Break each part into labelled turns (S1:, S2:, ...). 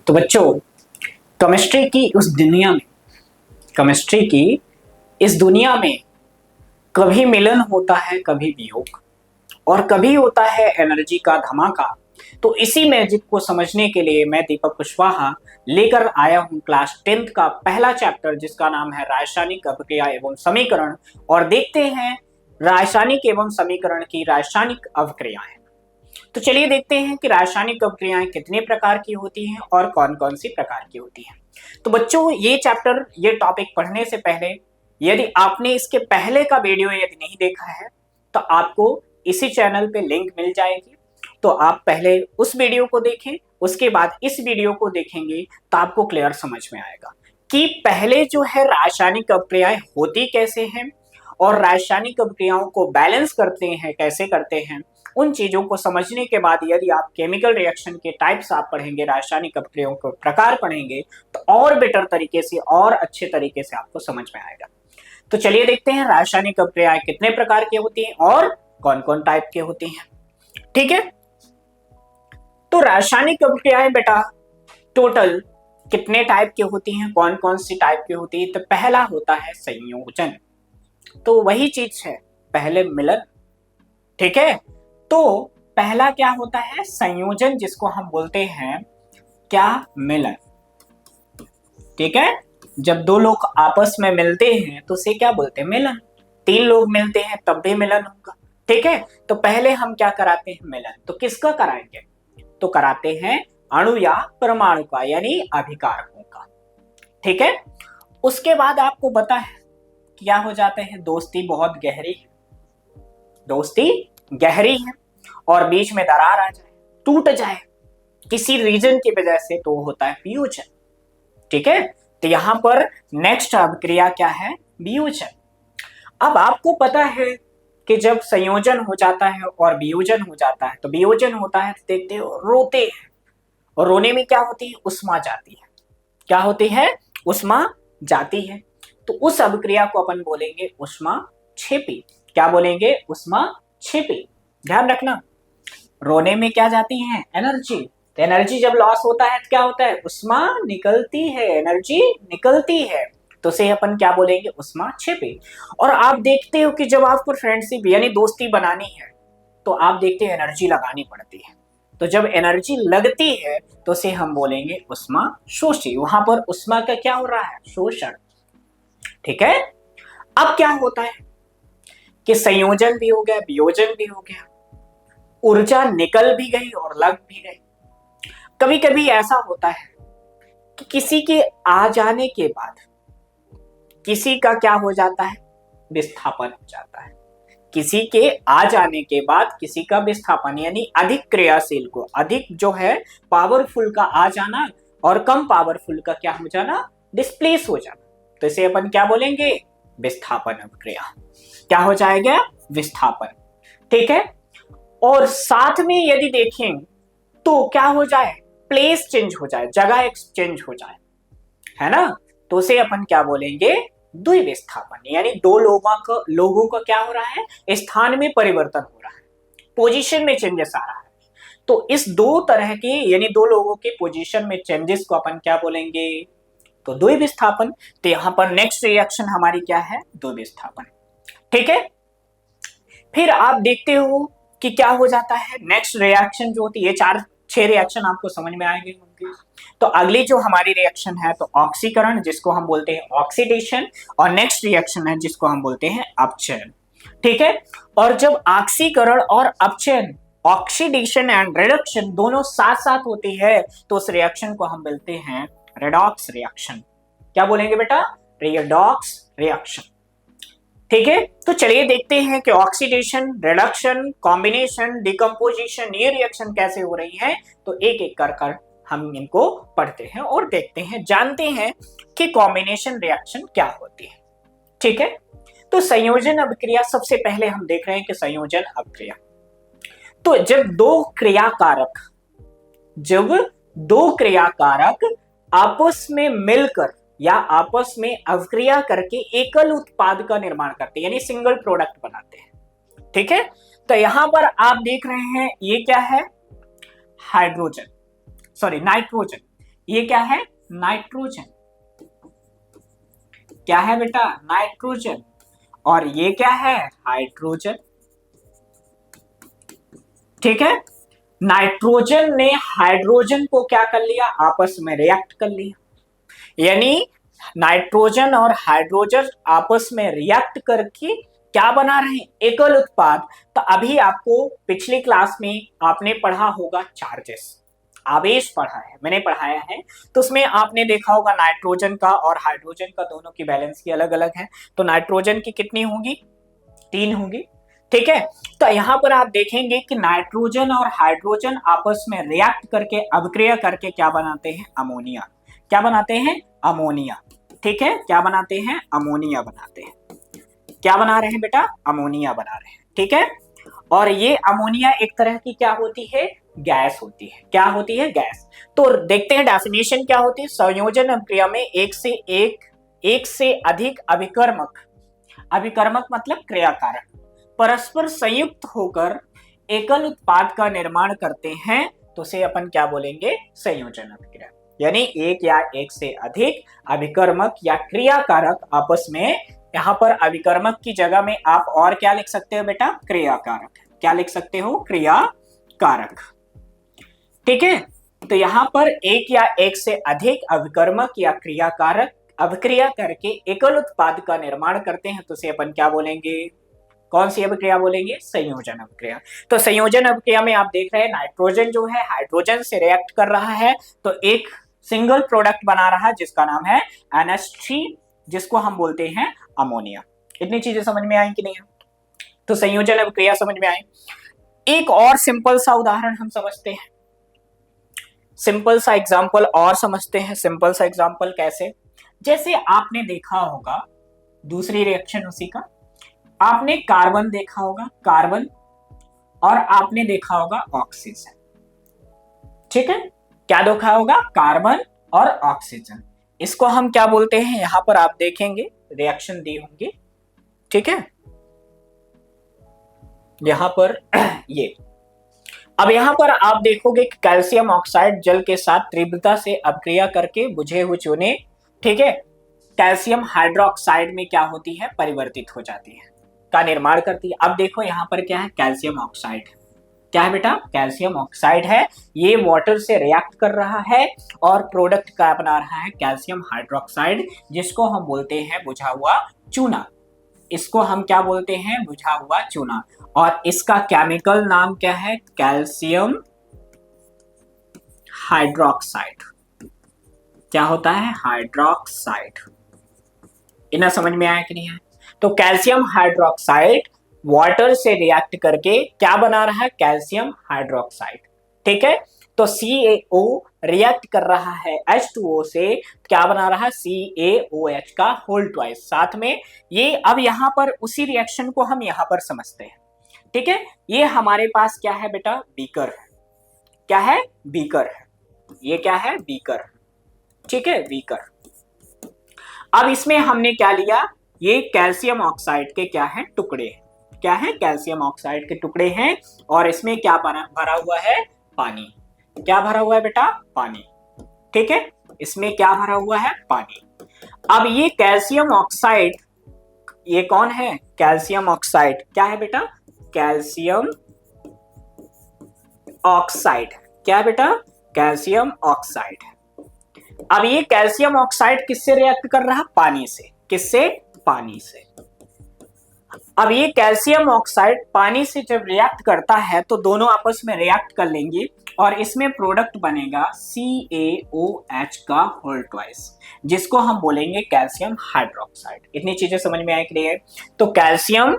S1: तो बच्चों, केमिस्ट्री की इस दुनिया में कभी मिलन होता है, कभी वियोग, और कभी होता है एनर्जी का धमाका। तो इसी मैजिक को समझने के लिए मैं दीपक कुशवाहा लेकर आया हूं क्लास 10th का पहला चैप्टर, जिसका नाम है रासायनिक अभिक्रिया एवं समीकरण। और देखते हैं रासायनिक एवं समीकरण की रासायनिक अभिक्रियाएं। तो चलिए देखते हैं कि रासायनिक अभिक्रियाएं कितने प्रकार की होती हैं और कौन कौन सी प्रकार की होती हैं। तो बच्चों, ये चैप्टर, ये टॉपिक पढ़ने से पहले यदि आपने इसके पहले का वीडियो यदि नहीं देखा है तो आपको इसी चैनल पे लिंक मिल जाएगी। तो आप पहले उस वीडियो को देखें, उसके बाद इस वीडियो को देखेंगे तो आपको क्लियर समझ में आएगा कि पहले जो है रासायनिक अभिक्रियाएं होती कैसे हैं और रासायनिक अभिक्रियाओं को बैलेंस करते हैं कैसे करते हैं। उन चीजों को समझने के बाद यदि आप केमिकल रिएक्शन के टाइप्स आप पढ़ेंगे, रासायनिक अभिक्रियाओं के प्रकार पढ़ेंगे, तो और बेटर तरीके से और अच्छे तरीके से आपको समझ में आएगा। तो चलिए देखते हैं रासायनिक अभिक्रियाएं कितने प्रकार की होती हैं और कौन कौन टाइप के होती हैं। ठीक है, तो रासायनिक अभिक्रियाएं बेटा टोटल कितने टाइप की होती हैं, कौन कौन सी टाइप की होती है। तो पहला होता है संयोजन। तो वही चीज है, पहले मिलन। ठीक है, तो पहला क्या होता है, संयोजन, जिसको हम बोलते हैं क्या, मिलन। ठीक है, जब दो लोग आपस में मिलते हैं तो उसे क्या बोलते हैं, मिलन। तीन लोग मिलते हैं तब भी मिलन होगा। ठीक है, तो पहले हम क्या कराते हैं, मिलन। तो किसका कराएंगे, तो कराते हैं अणु या परमाणु का, यानी अभिकारकों का। ठीक है, उसके बाद आपको पता है क्या हो जाते हैं, दोस्ती बहुत गहरी है, दोस्ती गहरी है और बीच में दरार आ जाए, टूट जाए किसी रीजन की वजह से, तो होता है वियोजन। ठीक है, तो यहां पर नेक्स्ट अभिक्रिया क्या है, वियोजन। अब आपको पता है कि जब संयोजन हो जाता है और वियोजन हो जाता है, तो वियोजन होता है, देखते हो रोते हैं, और रोने में क्या होती है, उष्मा जाती है। क्या होती है, उष्मा जाती है। तो उस अभिक्रिया को अपन बोलेंगे ऊष्माक्षेपी। क्या बोलेंगे, ऊष्माक्षेपी। ध्यान रखना, रोने में क्या जाती है, एनर्जी। तो एनर्जी जब लॉस होता है तो क्या होता है, उष्मा निकलती है, एनर्जी निकलती है। तो से अपन क्या बोलेंगे, ऊष्माक्षेपी। और आप देखते हो कि जब आपको फ्रेंडशिप यानी दोस्ती बनानी है तो आप देखते हैं एनर्जी लगानी पड़ती है। तो जब एनर्जी लगती है तो से हम बोलेंगे ऊष्माशोषी। वहां पर उष्मा का क्या हो रहा है, शोषण। ठीक है, अब क्या होता है कि संयोजन भी हो गया, वियोजन भी हो गया, ऊर्जा निकल भी गई और लग भी गई। कभी कभी ऐसा होता है कि किसी के आ जाने के बाद किसी का क्या हो जाता है, विस्थापन हो जाता है। किसी के आ जाने के बाद किसी का विस्थापन, यानी अधिक क्रियाशील को, अधिक जो है पावरफुल का आ जाना और कम पावरफुल का क्या हो जाना, डिस्प्लेस हो जाना। तो इसे अपन क्या बोलेंगे, विस्थापन अभिक्रिया। क्या हो जाएगा, विस्थापन। ठीक है, और साथ में यदि देखें तो क्या हो जाए, प्लेस चेंज हो जाए, जगह एक्सचेंज हो जाए, है ना। तो उसे अपन क्या बोलेंगे, द्विविस्थापन। यानी दो लोगों का क्या हो रहा है, स्थान में परिवर्तन हो रहा है, पोजीशन में चेंजेस आ रहा है। तो इस दो तरह के, यानी दो लोगों के पोजीशन में चेंजेस को अपन क्या बोलेंगे, तो द्विविस्थापन। तो यहां पर नेक्स्ट रिएक्शन हमारी क्या है, द्विविस्थापन। ठीक है, फिर आप देखते हो कि क्या हो जाता है, नेक्स्ट रिएक्शन जो होती है, 4-6 रिएक्शन आपको समझ में आएंगे होंगे। तो अगली जो हमारी रिएक्शन है तो ऑक्सीकरण, जिसको हम बोलते हैं ऑक्सीडेशन, और नेक्स्ट रिएक्शन है जिसको हम बोलते हैं अपचयन। ठीक है, और जब ऑक्सीकरण और अपचयन, ऑक्सीडेशन एंड रिडक्शन दोनों साथ साथ होती है तो उस रिएक्शन को हम बोलते हैं रेडॉक्स रिएक्शन। क्या बोलेंगे बेटा, रेडॉक्स रिएक्शन। ठीक है, तो चलिए देखते हैं कि ऑक्सीडेशन, रिडक्शन, कॉम्बिनेशन, डिकम्पोजिशन, ये रिएक्शन कैसे हो रही है। तो एक एक कर हम इनको पढ़ते हैं और देखते हैं, जानते हैं कि कॉम्बिनेशन रिएक्शन क्या होती है। ठीक है, तो संयोजन अभिक्रिया सबसे पहले हम देख रहे हैं कि संयोजन अभिक्रिया, तो जब दो क्रियाकारक आपस में मिलकर या आपस में अभिक्रिया करके एकल उत्पाद का निर्माण करते हैं, यानी सिंगल प्रोडक्ट बनाते हैं। ठीक है, तो यहां पर आप देख रहे हैं ये क्या है, हाइड्रोजन, सॉरी नाइट्रोजन, ये क्या है नाइट्रोजन, क्या है बेटा नाइट्रोजन, और ये क्या है हाइड्रोजन। ठीक है, नाइट्रोजन ने हाइड्रोजन को क्या कर लिया, आपस में रिएक्ट कर लिया, यानी नाइट्रोजन और हाइड्रोजन आपस में रिएक्ट करके क्या बना रहे हैं, एकल उत्पाद। तो अभी आपको पिछली क्लास में आपने पढ़ा होगा चार्जेस, आवेश पढ़ा है, मैंने पढ़ाया है, तो उसमें आपने देखा होगा नाइट्रोजन का और हाइड्रोजन का दोनों की बैलेंस की अलग अलग है। तो नाइट्रोजन की कितनी होगी, 3 होगी। ठीक है, तो यहां पर आप देखेंगे कि नाइट्रोजन और हाइड्रोजन आपस में रिएक्ट करके अभिक्रिया करके क्या बनाते हैं, अमोनिया। क्या बनाते हैं, अमोनिया। ठीक है, क्या बनाते हैं, अमोनिया बनाते हैं। क्या बना रहे हैं बेटा, अमोनिया बना रहे हैं। ठीक है, और ये अमोनिया एक तरह की क्या होती है, गैस होती है। क्या होती है, गैस। तो देखते हैं डेफिनेशन क्या होती है। संयोजन अभिक्रिया में एक से अधिक अभिकर्मक, अभिकर्मक मतलब क्रियाकारक, परस्पर संयुक्त होकर एकल उत्पाद का निर्माण करते हैं, तो उसे अपन क्या बोलेंगे, संयोजन अभिक्रिया। यानी एक या एक से अधिक अभिकर्मक या क्रियाकारक आपस में, यहां पर अभिकर्मक की जगह में आप और क्या लिख सकते हो बेटा, क्रियाकारक। क्या लिख सकते हो, क्रियाकारक। ठीक है, तो यहां पर एक या एक से अधिक अभिकर्मक या क्रियाकारक अभिक्रिया करके एकल उत्पाद का निर्माण करते हैं, तो उसे अपन क्या बोलेंगे, कौन सी अभिक्रिया बोलेंगे, संयोजन अभिक्रिया। तो संयोजन अभिक्रिया में आप देख रहे हैं नाइट्रोजन जो है हाइड्रोजन से रिएक्ट कर रहा है, तो एक सिंगल प्रोडक्ट बना रहा है जिसका नाम है NH3, जिसको हम बोलते हैं अमोनिया। इतनी चीजें समझ में आई कि नहीं? तो संयोजन अभिक्रिया समझ में आई। एक और सिंपल सा उदाहरण हम समझते हैं, सिंपल सा एग्जांपल और समझते हैं। सिंपल सा एग्जांपल कैसे, जैसे आपने देखा होगा दूसरी रिएक्शन उसी का, आपने कार्बन देखा होगा, कार्बन, और आपने देखा होगा ऑक्सीजन। ठीक है, क्या देखा होगा, कार्बन और ऑक्सीजन। इसको हम क्या बोलते हैं, यहां पर आप देखेंगे रिएक्शन दी होंगी। ठीक है, यहां पर ये, अब यहां पर आप देखोगे कि कैल्शियम ऑक्साइड जल के साथ तीव्रता से अभिक्रिया करके बुझे हुए चूने, ठीक है, कैल्शियम हाइड्रोक्साइड में क्या होती है, परिवर्तित हो जाती है, का निर्माण करती है। अब देखो यहां पर क्या है, कैल्शियम ऑक्साइड। क्या है बेटा, कैल्शियम ऑक्साइड है, ये वाटर से रिएक्ट कर रहा है और प्रोडक्ट का बना रहा है कैल्शियम हाइड्रोक्साइड, जिसको हम बोलते हैं बुझा हुआ चूना। इसको हम क्या बोलते हैं, बुझा हुआ चूना। और इसका केमिकल नाम क्या है, कैल्शियम हाइड्रोक्साइड। क्या होता है, हाइड्रोक्साइड। इतना समझ में आया कि नहीं है? तो कैल्शियम हाइड्रोक्साइड वाटर से रिएक्ट करके क्या बना रहा है, कैल्शियम हाइड्रोक्साइड। ठीक है, तो CaO रिएक्ट कर रहा है H2O से, क्या बना रहा है, CaOH का होल ट्वाइस साथ में ये। अब यहां पर उसी रिएक्शन को हम यहां पर समझते हैं। ठीक है, ये हमारे पास क्या है बेटा, बीकर है। क्या है, बीकर है। ये क्या है, बीकर। ठीक है, बीकर। अब इसमें हमने क्या लिया, ये कैल्शियम ऑक्साइड के क्या है, टुकड़े। क्या है, कैल्शियम ऑक्साइड के टुकड़े हैं, और इसमें क्या भरा हुआ है, पानी। क्या भरा हुआ है बेटा, पानी। ठीक है, इसमें क्या भरा हुआ है, पानी। अब ये कैल्शियम ऑक्साइड, ये कौन है, कैल्शियम ऑक्साइड। क्या है बेटा, कैल्शियम ऑक्साइड। क्या है बेटा, कैल्शियम ऑक्साइड। अब ये कैल्शियम ऑक्साइड किससे रिएक्ट कर रहा है, पानी से। किससे, पानी से। अब ये कैल्शियम ऑक्साइड पानी से जब रिएक्ट करता है तो दोनों आपस में रिएक्ट कर लेंगे और इसमें प्रोडक्ट बनेगा CaOH का होल ट्वाइस, जिसको हम बोलेंगे कैल्शियम हाइड्रोक्साइड। इतनी चीजें समझ में आए क्लियर? तो कैल्शियम,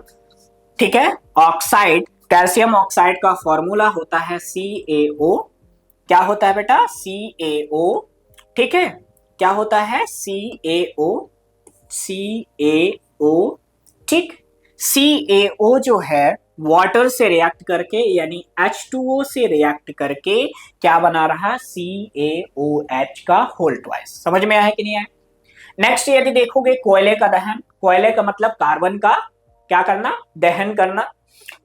S1: ठीक है, ऑक्साइड, कैल्शियम ऑक्साइड का फॉर्मूला होता है CaO। क्या होता है बेटा, CaO। ठीक है, क्या होता है, CaO। ठीक, CaO जो है वाटर से रिएक्ट करके, यानी H2O से रिएक्ट करके क्या बना रहा, CaOH का होल ट्वाइस। समझ में आया कि नहीं आया? नेक्स्ट यदि देखोगे कोयले का दहन, कोयले का मतलब कार्बन का क्या करना, दहन करना।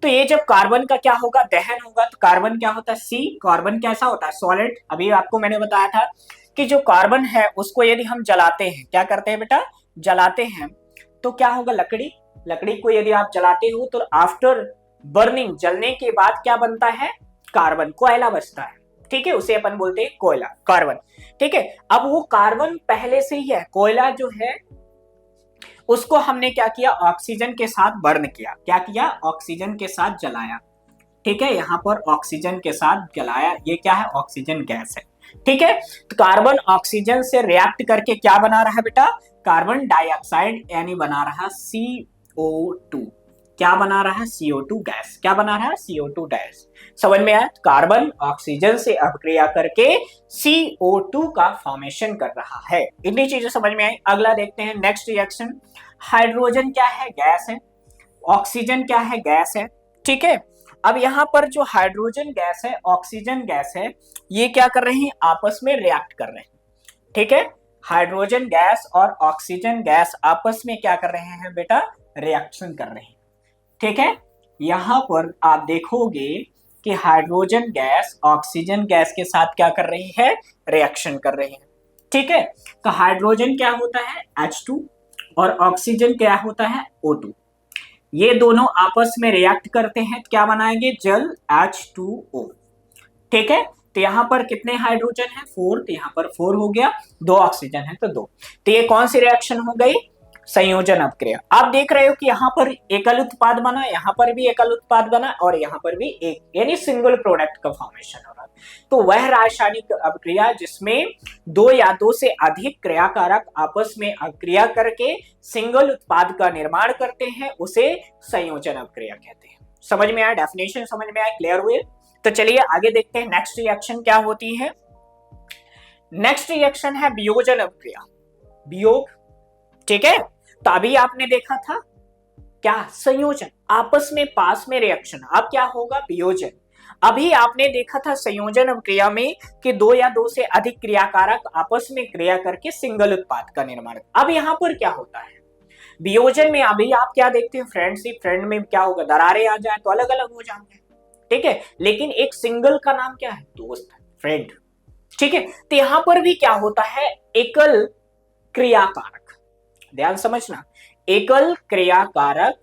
S1: तो ये जब कार्बन का क्या होगा, दहन होगा, तो कार्बन क्या होता है, सी। कार्बन कैसा होता है, सॉलिड। अभी आपको मैंने बताया था कि जो कार्बन है उसको यदि हम जलाते हैं, क्या करते हैं बेटा, जलाते हैं, तो क्या होगा, लकड़ी। लकड़ी को यदि आप जलाते हो तो आफ्टर बर्निंग, जलने के बाद क्या बनता है, कार्बन, कोयला बचता है। ठीक है, उसे अपन बोलते हैं कोयला, कार्बन। ठीक है, अब वो कार्बन पहले से ही है, कोयला जो है उसको हमने क्या किया, ऑक्सीजन के साथ बर्न किया। क्या किया, ऑक्सीजन के साथ जलाया। ठीक है, यहाँ पर ऑक्सीजन के साथ जलाया, ये क्या है, ऑक्सीजन गैस है। ठीक है, तो कार्बन ऑक्सीजन से रिएक्ट करके क्या बना रहा है बेटा, कार्बन डाइऑक्साइड, यानी बना रहा CO2। क्या बना रहा है, CO2 गैस। क्या बना रहा है, CO2 गैस। समझ में आया, कार्बन ऑक्सीजन से अभिक्रिया करके CO2 का फॉर्मेशन कर रहा है। इतनी चीजें समझ में आई। अगला देखते हैं, नेक्स्ट रिएक्शन। हाइड्रोजन क्या है, गैस है। ऑक्सीजन क्या है, गैस है। ठीक है, अब यहां पर जो हाइड्रोजन गैस है, ऑक्सीजन गैस है, ये क्या कर रहे हैं, आपस में रिएक्ट कर रहे हैं। ठीक है, हाइड्रोजन गैस और ऑक्सीजन गैस आपस में क्या कर रहे हैं बेटा, रिएक्शन कर रहे हैं। ठीक है, यहां पर आप देखोगे कि हाइड्रोजन गैस ऑक्सीजन गैस के साथ क्या कर रही है, रिएक्शन कर रही है। ठीक है, तो हाइड्रोजन क्या होता है, H2, और ऑक्सीजन क्या होता है, O2। ये दोनों आपस में रिएक्ट करते हैं, क्या बनाएंगे, जल, H2O। ठीक है, तो यहां पर कितने हाइड्रोजन है, 4, तो यहां पर 4 हो गया, 2 ऑक्सीजन है तो 2। तो ये कौन सी रिएक्शन हो गई, संयोजन अभिक्रिया। आप देख रहे हो कि यहाँ पर एकल उत्पाद बना, यहाँ पर भी एकल उत्पाद बना, और यहाँ पर भी एक, यानी सिंगल प्रोडक्ट का फॉर्मेशन हो रहा है। तो वह रासायनिक अभिक्रिया जिसमें 2 या 2 से अधिक क्रियाकारक आपस में अभिक्रिया करके सिंगल उत्पाद का निर्माण करते हैं, उसे संयोजन अभिक्रिया कहते हैं। समझ में आया, डेफिनेशन समझ में आया, क्लियर हुए। तो चलिए आगे देखते हैं, नेक्स्ट रिएक्शन क्या होती है। नेक्स्ट रिएक्शन है वियोजन अभिक्रिया, वियोग। ठीक है, तो अभी आपने देखा था क्या, संयोजन, आपस में पास में रिएक्शन, अब क्या होगा, वियोजन। अभी आपने देखा था संयोजन अभिक्रिया में कि 2 या 2 से अधिक क्रियाकारक आपस में क्रिया करके सिंगल उत्पाद का निर्माण। अब यहाँ पर क्या होता है, वियोजन में अभी आप क्या देखते हैं, फ्रेंडशिप, फ्रेंड में क्या होगा, दरारें आ जाए तो अलग अलग हो जाएंगे। ठीक है, लेकिन एक सिंगल का नाम क्या है, दोस्त, फ्रेंड। ठीक है, तो यहां पर भी क्या होता है, एकल क्रियाकारक, ध्यान समझना, एकल क्रियाकारक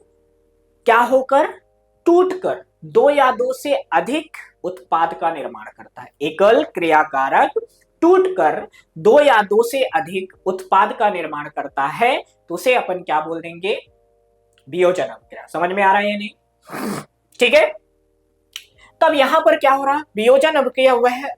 S1: क्या होकर, टूटकर 2 या 2 से अधिक उत्पाद का निर्माण करता है। एकल क्रियाकारक टूटकर 2 या 2 से अधिक उत्पाद का निर्माण करता है, तो उसे अपन क्या बोल देंगे, वियोजन अभिक्रिया। समझ में आ रहा है या नहीं, ठीक है। तब यहां पर क्या हो रहा, वियोजन अभिक्रिया वह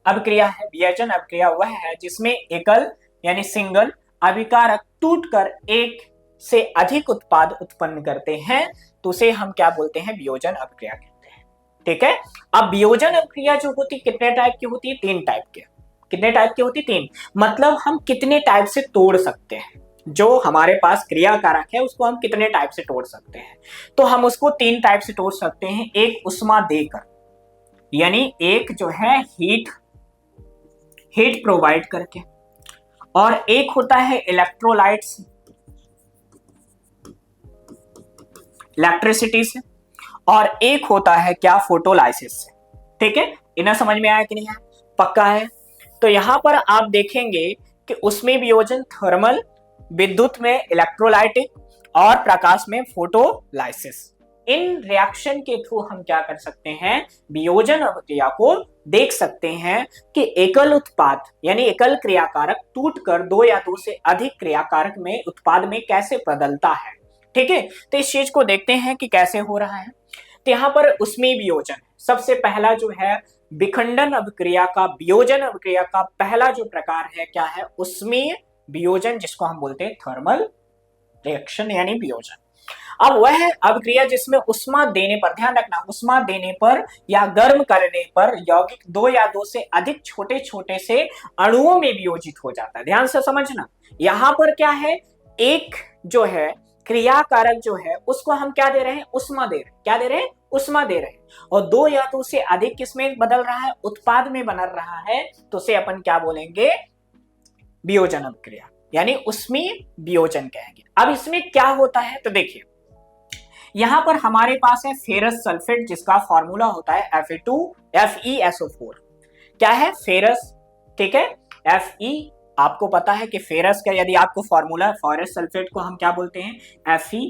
S1: अभिक्रिया है, वियोजन अभिक्रिया वह है जिसमें एकल यानी सिंगल अभिकारक टूटकर एक से अधिक उत्पाद उत्पन्न करते हैं, तो उसे हम क्या बोलते हैं, वियोजन अभिक्रिया कहते हैं। ठीक है, अब वियोजन अभिक्रिया जो होती कितने टाइप की होती है, 3 टाइप के। कितने टाइप की होती, 3। मतलब हम कितने टाइप से तोड़ सकते हैं, जो हमारे पास क्रियाकारक है उसको हम कितने टाइप से तोड़ सकते हैं, तो हम उसको 3 टाइप से तोड़ सकते हैं। एक उष्मा देकर, यानी एक जो है हीट प्रोवाइड करके, और एक होता है इलेक्ट्रोलाइट्स, इलेक्ट्रिसिटी से, और एक होता है क्या, फोटोलाइसिस से। ठीक है, इन्हें समझ में आया कि नहीं है, पक्का है। तो यहां पर आप देखेंगे कि उसमें वियोजन थर्मल, विद्युत में इलेक्ट्रोलाइटिक, और प्रकाश में फोटोलाइसिस। इन रिएक्शन के थ्रू हम क्या कर सकते हैं, वियोजन अभिक्रिया को देख सकते हैं कि एकल उत्पाद यानी एकल क्रियाकारक टूटकर 2 या 2 से अधिक क्रियाकारक में उत्पाद में कैसे बदलता है। ठीक है, तो इस चीज को देखते हैं कि कैसे हो रहा है। तो यहाँ पर उसमें वियोजन सबसे पहला जो है, विखंडन अभिक्रिया का, वियोजन अभिक्रिया का पहला जो प्रकार है क्या है, उसमें वियोजन, जिसको हम बोलते हैं थर्मल रिएक्शन यानी वियोजन। अब वह अभिक्रिया जिसमें उष्मा देने पर, ध्यान रखना, उष्मा देने पर या गर्म करने पर यौगिक 2 या 2 से अधिक छोटे छोटे से अणुओं में वियोजित हो जाता है। ध्यान से समझना, यहां पर क्या है, एक जो है क्रियाकारक जो है उसको हम क्या दे रहे हैं, उष्मा दे रहे हैं। क्या दे रहे हैं, उष्मा दे रहे हैं, और 2 या 2 से अधिक किसमें बदल रहा है, उत्पाद में बदल रहा है, तो उसे अपन क्या बोलेंगे, वियोजन अभिक्रिया यानी उसमें वियोजन कहेंगे। अब इसमें क्या होता है, तो देखिए यहां पर हमारे पास है फेरस सल्फेट जिसका फॉर्मूला होता है FeSO4। क्या है? फेरस। ठीक है, Fe आपको पता है कि फेरस का यदि आपको फॉर्मूला, फेरस सल्फेट को हम क्या बोलते हैं? Fe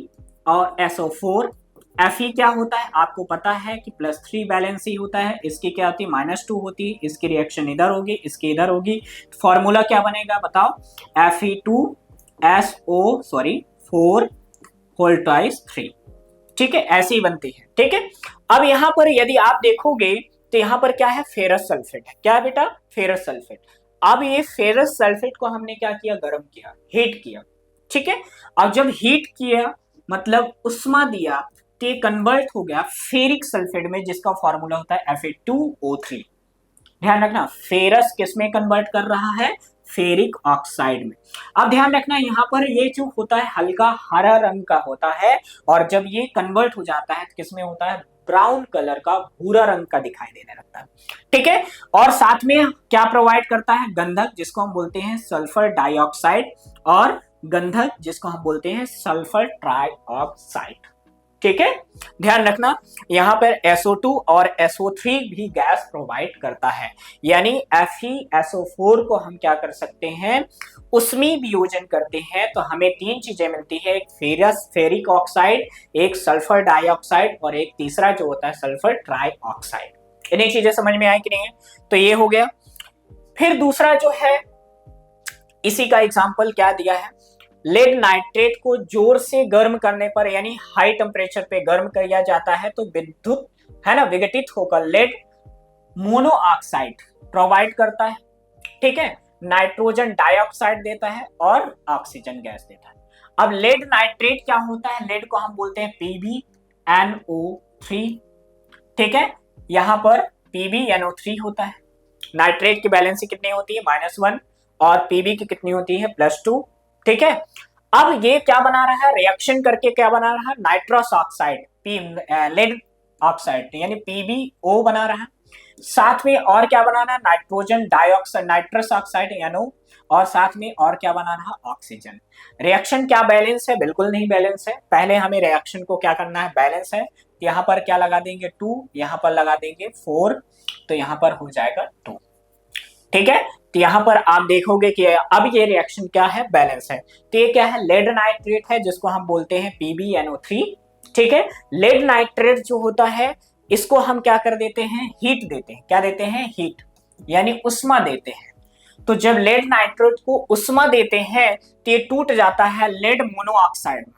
S1: और SO4। Fe क्या होता है आपको पता है कि +3 बैलेंस ही होता है, इसकी क्या होती है? -2 होती है, इसकी रिएक्शन इधर होगी, इसकी इधर होगी, फॉर्मूला क्या बनेगा बताओ? Fe2SO4 whole twice 3। ठीक है, ऐसे ही बनती है। ठीक है, अब यहां पर यदि आप देखोगे तो यहां पर क्या है? फेरस सल्फेट है। क्या है बेटा? Ferrous sulphate. अब ये फेरस सल्फेट को हमने क्या किया? गर्म किया, हीट किया। ठीक है, अब जब हीट किया मतलब उष्मा दिया तो ये कन्वर्ट हो गया फेरिक सल्फेट में जिसका फॉर्मूला होता है Fe2O3। ध्यान रखना, फेरस किस में कन्वर्ट कर रहा है? फेरिक ऑक्साइड में। अब ध्यान रखना यहाँ पर ये जो होता है हल्का हरा रंग का होता है, और जब ये कन्वर्ट हो जाता है तो किसमें होता है? ब्राउन कलर का, भूरा रंग का दिखाई देने लगता है। ठीक है, और साथ में क्या प्रोवाइड करता है? गंधक, जिसको हम बोलते हैं सल्फर डाइऑक्साइड, और गंधक जिसको हम बोलते हैं सल्फर ट्राइऑक्साइड। ठीक है, ध्यान रखना यहां पर SO2 और SO3 भी गैस प्रोवाइड करता है। यानी FeSO4 को हम क्या कर सकते हैं? उसमें वियोजन करते हैं तो हमें 3 चीजें मिलती है, एक फेरिक ऑक्साइड, एक सल्फर डाइऑक्साइड, और एक तीसरा जो होता है सल्फर ट्राइऑक्साइड। इन्हीं चीजें समझ में आई कि नहीं है? तो ये हो गया। फिर दूसरा जो है, इसी का एग्जाम्पल क्या दिया है? लेड नाइट्रेट को जोर से गर्म करने पर, यानी हाई टेम्परेचर पे गर्म किया जाता है तो विद्युत है ना, विघटित होकर लेड मोनोऑक्साइड प्रोवाइड करता है। ठीक है, नाइट्रोजन डाइऑक्साइड देता है और ऑक्सीजन गैस देता है। अब लेड नाइट्रेट क्या होता है? लेड को हम बोलते हैं PbNO3। ठीक है, यहां पर PbNO3 होता है। नाइट्रेट की बैलेंसी कितनी होती है? -1, और Pb की कितनी होती है? +2। ठीक है, अब ये क्या बना रहा है? रिएक्शन करके क्या बना रहा है? नाइट्रस ऑक्साइड, लेड ऑक्साइड, यानी PbO बना रहा है। साथ में और क्या बना रहा है? Nitrogen dioxide, nitrous oxide NO, और साथ में और क्या बना रहा? ऑक्सीजन। रिएक्शन क्या बैलेंस है? बिल्कुल नहीं बैलेंस है। पहले हमें रिएक्शन को क्या करना है? बैलेंस है। यहाँ पर क्या लगा देंगे? 2, यहाँ पर लगा देंगे 4, तो यहाँ पर हो जाएगा 2। ठीक है, तो यहां पर आप देखोगे कि अब ये रिएक्शन क्या है? बैलेंस है। तो ये क्या है? लेड नाइट्रेट है जिसको हम बोलते हैं PbNO3। ठीक है, लेड नाइट्रेट जो होता है इसको हम क्या कर देते हैं? हीट देते हैं। क्या देते हैं? हीट, यानी उष्मा देते हैं। तो जब लेड नाइट्रेट को उष्मा देते हैं तो ये टूट जाता है लेड मोनोऑक्साइड में।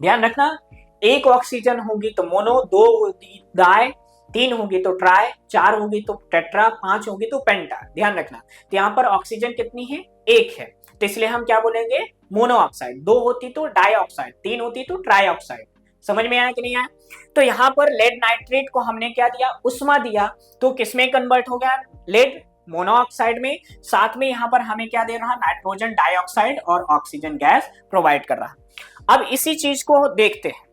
S1: ध्यान रखना, एक ऑक्सीजन होगी तो मोनो, 2 होगी डाई, 3 होगी तो ट्राई, 4 होगी तो टेट्रा, 5 होगी तो पेंटा। ध्यान रखना, तो यहाँ पर ऑक्सीजन कितनी है? 1 है, तो इसलिए हम क्या बोलेंगे? मोनोऑक्साइड। 2 होती तो डाइऑक्साइड, 3 होती तो ट्राइऑक्साइड। समझ में आया कि नहीं आया? तो यहाँ पर लेड नाइट्रेट को हमने क्या दिया? उष्मा दिया, तो किसमें कन्वर्ट हो गया? लेड मोनोऑक्साइड में। साथ में यहाँ पर हमें क्या दे रहा? नाइट्रोजन डाइऑक्साइड और ऑक्सीजन गैस प्रोवाइड कर रहा। अब इसी चीज को देखते हैं,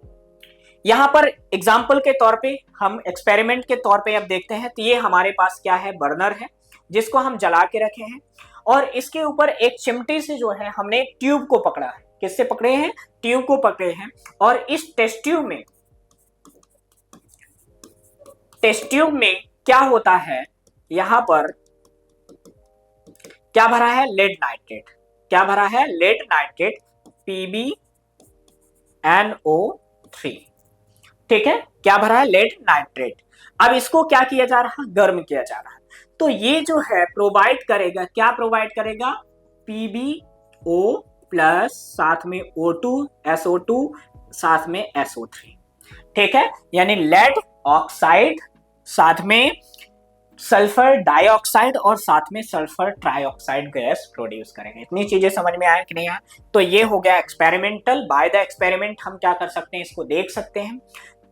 S1: यहां पर एग्जाम्पल के तौर पे, हम एक्सपेरिमेंट के तौर पे अब देखते हैं। तो ये हमारे पास क्या है? बर्नर है जिसको हम जला के रखे हैं, और इसके ऊपर एक चिमटी से जो है हमने एक ट्यूब को पकड़ा है। किससे पकड़े हैं? ट्यूब को पकड़े हैं, और इस टेस्ट ट्यूब में क्या होता है? यहां पर क्या भरा है? Lead nitrate. क्या भरा है? Lead nitrate, PbNO3। ठीक है, क्या भरा है? Lead nitrate. अब इसको क्या किया जा रहा है? गर्म किया जा रहा है। तो ये जो है प्रोवाइड करेगा, क्या प्रोवाइड करेगा? PbO प्लस, साथ में O2, SO2, साथ में SO3। ठीक है, यानी लेड ऑक्साइड, साथ में सल्फर डाइऑक्साइड, और साथ में सल्फर ट्राइऑक्साइड गैस प्रोड्यूस करेंगे। इतनी चीजें समझ में आए कि नहीं आए? तो ये हो गया एक्सपेरिमेंटल। बाय द एक्सपेरिमेंट हम क्या कर सकते हैं? इसको देख सकते हैं।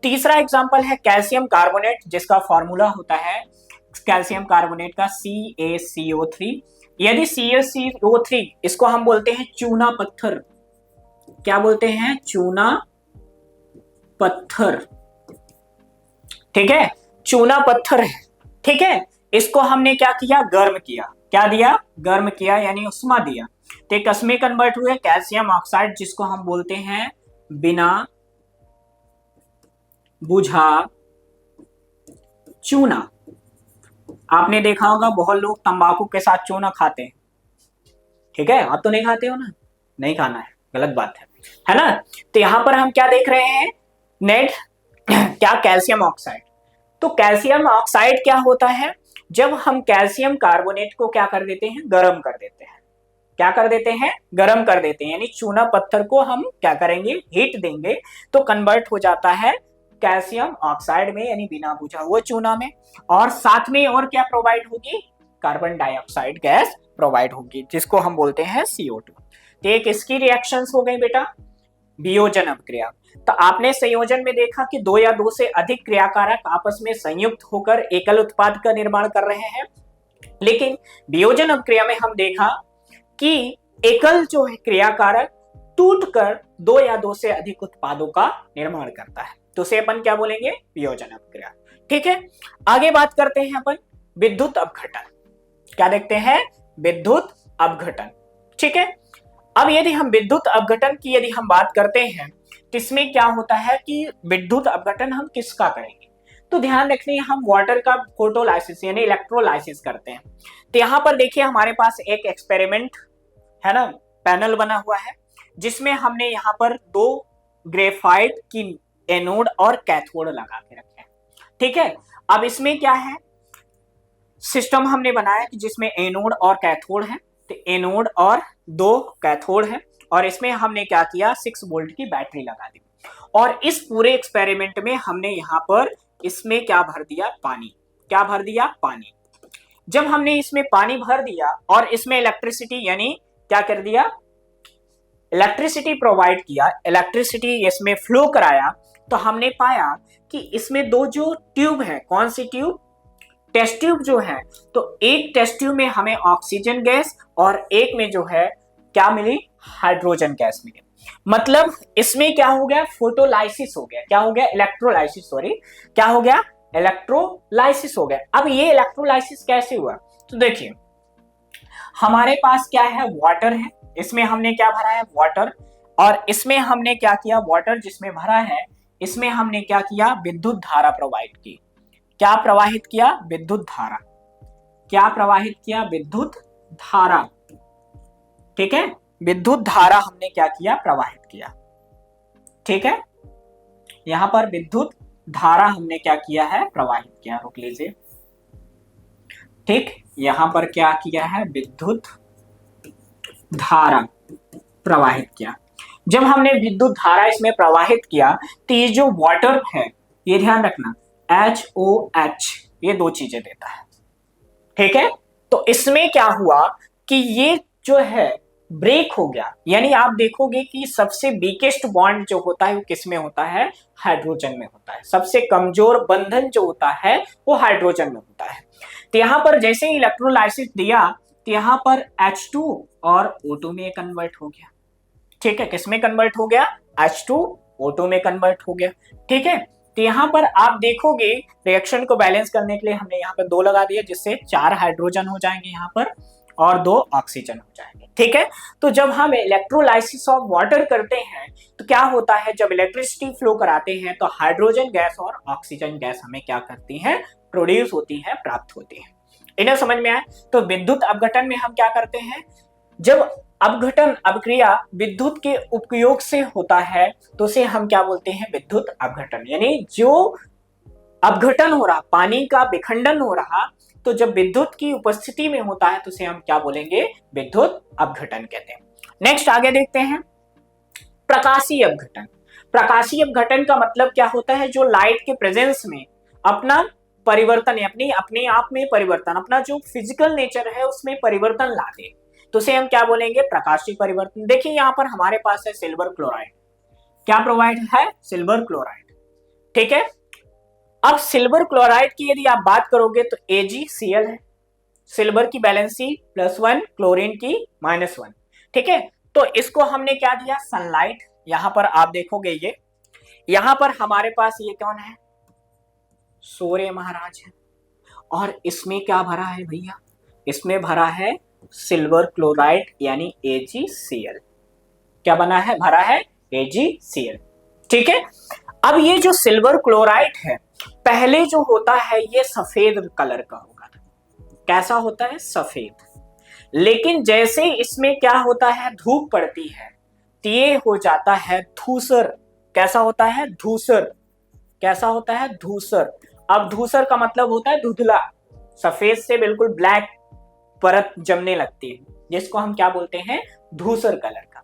S1: तीसरा एग्जांपल है कैल्शियम कार्बोनेट, जिसका फॉर्मूला होता है कैल्शियम कार्बोनेट का CaCO3। यदि CaCO3, इसको हम बोलते हैं चूना पत्थर। क्या बोलते हैं? चूना पत्थर। ठीक है, चूना पत्थर है। ठीक है, इसको हमने क्या किया? गर्म किया। क्या दिया? गर्म किया, यानी उष्मा दिया। तो किसमें कन्वर्ट हुए? कैल्शियम ऑक्साइड, जिसको हम बोलते हैं बिना बुझा चूना। आपने देखा होगा बहुत लोग तंबाकू के साथ चूना खाते हैं, ठीक है, आप तो नहीं खाते हो ना, नहीं खाना है, गलत बात है ना। तो यहां पर हम क्या देख रहे हैं, नेट क्या, कैल्शियम ऑक्साइड। तो कैल्शियम ऑक्साइड क्या होता है, जब हम कैल्शियम कार्बोनेट को क्या कर देते हैं, गर्म कर देते हैं, क्या कर देते हैं, गर्म कर देते हैं, यानी चूना पत्थर को हम क्या करेंगे, हीट देंगे, तो कन्वर्ट हो जाता है कैल्शियम ऑक्साइड में, यानी बिना बुझा हुआ चूना में। और साथ में और क्या प्रोवाइड होगी, कार्बन डाइऑक्साइड गैस प्रोवाइड होगी, जिसको हम बोलते हैं CO2। तो एक इसकी रिएक्शंस हो गई बेटा वियोजन अभिक्रिया। तो आपने संयोजन में देखा कि दो या दो से अधिक क्रियाकारक आपस में संयुक्त होकर एकल उत्पाद का निर्माण कर रहे हैं, लेकिन वियोजन अभिक्रिया में हम देखा कि एकल जो है क्रियाकारक टूटकर दो या दो से अधिक उत्पादों का निर्माण करता है, तो उसे अपन क्या बोलेंगे, वियोजन अभिक्रिया। ठीक है, आगे बात करते हैं अपन विद्युत अपघटन। क्या देखते हैं, विद्युत अपघटन। ठीक है, अब यदि हम विद्युत अपघटन की यदि हम बात करते हैं तो इसमें क्या होता है कि विद्युत अपघटन हम किसका करेंगे, तो ध्यान रखिए हम वाटर का फोटोलाइसिस यानी इलेक्ट्रोलाइसिस करते हैं। तो यहां पर देखिए हमारे पास एक एक्सपेरिमेंट है ना, पैनल बना हुआ है, जिसमें हमने यहाँ पर दो ग्रेफाइट की एनोड और कैथोड लगा के रखे हैं। ठीक है, अब इसमें क्या है, सिस्टम हमने बनाया कि जिसमें एनोड और कैथोड है, तो एनोड और दो कैथोड है, और इसमें हमने क्या किया, 6 वोल्ट की बैटरी लगा दी। और इस पूरे एक्सपेरिमेंट में हमने यहाँ पर इसमें क्या भर दिया, पानी। क्या भर दिया, पानी। जब हमने इसमें पानी भर दिया और इसमें इलेक्ट्रिसिटी यानी क्या कर दिया, इलेक्ट्रिसिटी प्रोवाइड किया, इलेक्ट्रिसिटी इसमें फ्लो कराया, तो हमने पाया कि इसमें दो जो ट्यूब है, कौन सी ट्यूब, टेस्ट ट्यूब जो है, तो एक टेस्ट ट्यूब में हमें ऑक्सीजन गैस और एक में जो है क्या मिली, हाइड्रोजन गैस मिली। मतलब इसमें क्या हो गया, फोटोलाइसिस हो गया, क्या हो गया, इलेक्ट्रोलाइसिस, सॉरी क्या हो गया, इलेक्ट्रोलाइसिस हो गया। अब ये इलेक्ट्रोलाइसिस कैसे हुआ, तो देखिए हमारे पास क्या है, वाटर है, इसमें हमने क्या भरा है, वाटर, और इसमें हमने क्या किया, वाटर जिसमें भरा है इसमें हमने क्या किया, विद्युत धारा प्रोवाइड की। क्या प्रवाहित किया, विद्युत धारा। क्या प्रवाहित किया, विद्युत धारा। ठीक है, विद्युत धारा हमने क्या किया, प्रवाहित किया। ठीक है, यहां पर विद्युत धारा हमने क्या किया है, प्रवाहित किया, रोक लीजिए। ठीक, यहां पर क्या किया है, विद्युत धारा प्रवाहित किया। जब हमने विद्युत धारा इसमें प्रवाहित किया तो ये जो वाटर है, ये ध्यान रखना HOH, ये दो चीजें देता है। ठीक है, तो इसमें क्या हुआ कि ये जो है ब्रेक हो गया, यानी आप देखोगे कि सबसे वीकेस्ट बॉन्ड जो होता है वो किसमें होता है, हाइड्रोजन में होता है। सबसे कमजोर बंधन जो होता है वो हाइड्रोजन में होता है। तो यहां पर जैसे ही इलेक्ट्रोलाइसिस दिया तो यहां पर H2 और O2 में कन्वर्ट हो गया। ठीक है, किसमें कन्वर्ट हो गया, H2O2 में कन्वर्ट हो गया। ठीक है, तो यहां पर आप देखोगे रिएक्शन को बैलेंस करने के लिए हमने यहाँ पर 2 लगा दिया, जिससे 4 हाइड्रोजन हो जाएंगे यहाँ पर और 2 ऑक्सीजन हो जाएंगे। ठीक है, तो जब हम इलेक्ट्रोलाइसिस ऑफ वाटर करते हैं तो क्या होता है, जब इलेक्ट्रिसिटी फ्लो कराते हैं तो हाइड्रोजन गैस और ऑक्सीजन गैस हमें क्या करती है, प्रोड्यूस होती है, प्राप्त होती है। इन्हें समझ में आए। तो विद्युत अपघटन में हम क्या करते हैं, जब अपघटन अभिक्रिया विद्युत के उपयोग से होता है तो उसे हम क्या बोलते हैं, विद्युत अपघटन। यानी जो अपघटन हो रहा, पानी का विखंडन हो रहा, तो जब विद्युत की उपस्थिति में होता है तो उसे हम क्या बोलेंगे, विद्युत अपघटन कहते हैं। नेक्स्ट आगे देखते हैं प्रकाशीय अपघटन। प्रकाशीय अपघटन का मतलब क्या होता है, जो लाइट के प्रेजेंस में अपना परिवर्तन है, अपने आप में परिवर्तन, अपना जो फिजिकल नेचर है उसमें परिवर्तन ला दे, तो उसे हम क्या बोलेंगे, प्रकाशीय परिवर्तन। देखिए यहां पर हमारे पास है सिल्वर क्लोराइड। क्या प्रोवाइड है, सिल्वर क्लोराइड। ठीक है, अब सिल्वर क्लोराइड की यदि आप बात करोगे तो AgCl है, सिल्वर की वैलेंसी +1, क्लोरीन की -1। ठीक है, तो इसको हमने क्या दिया, सनलाइट। यहां पर आप देखोगे ये, यहां पर हमारे पास ये कौन है, सूर्य महाराज है, और इसमें क्या भरा है भैया, इसमें भरा है सिल्वर क्लोराइड यानी AgCl। क्या बना है, भरा है AgCl। ठीक है, अब ये जो सिल्वर क्लोराइड है पहले जो होता है ये सफेद कलर का होगा, कैसा होता है, सफेद। लेकिन जैसे इसमें क्या होता है, धूप पड़ती है तो ये हो जाता है धूसर। कैसा होता है, धूसर। कैसा होता है, धूसर। अब धूसर का मतलब होता है धुंधला, सफेद से बिल्कुल ब्लैक परत जमने लगती है, जिसको हम क्या बोलते हैं, धूसर कलर का।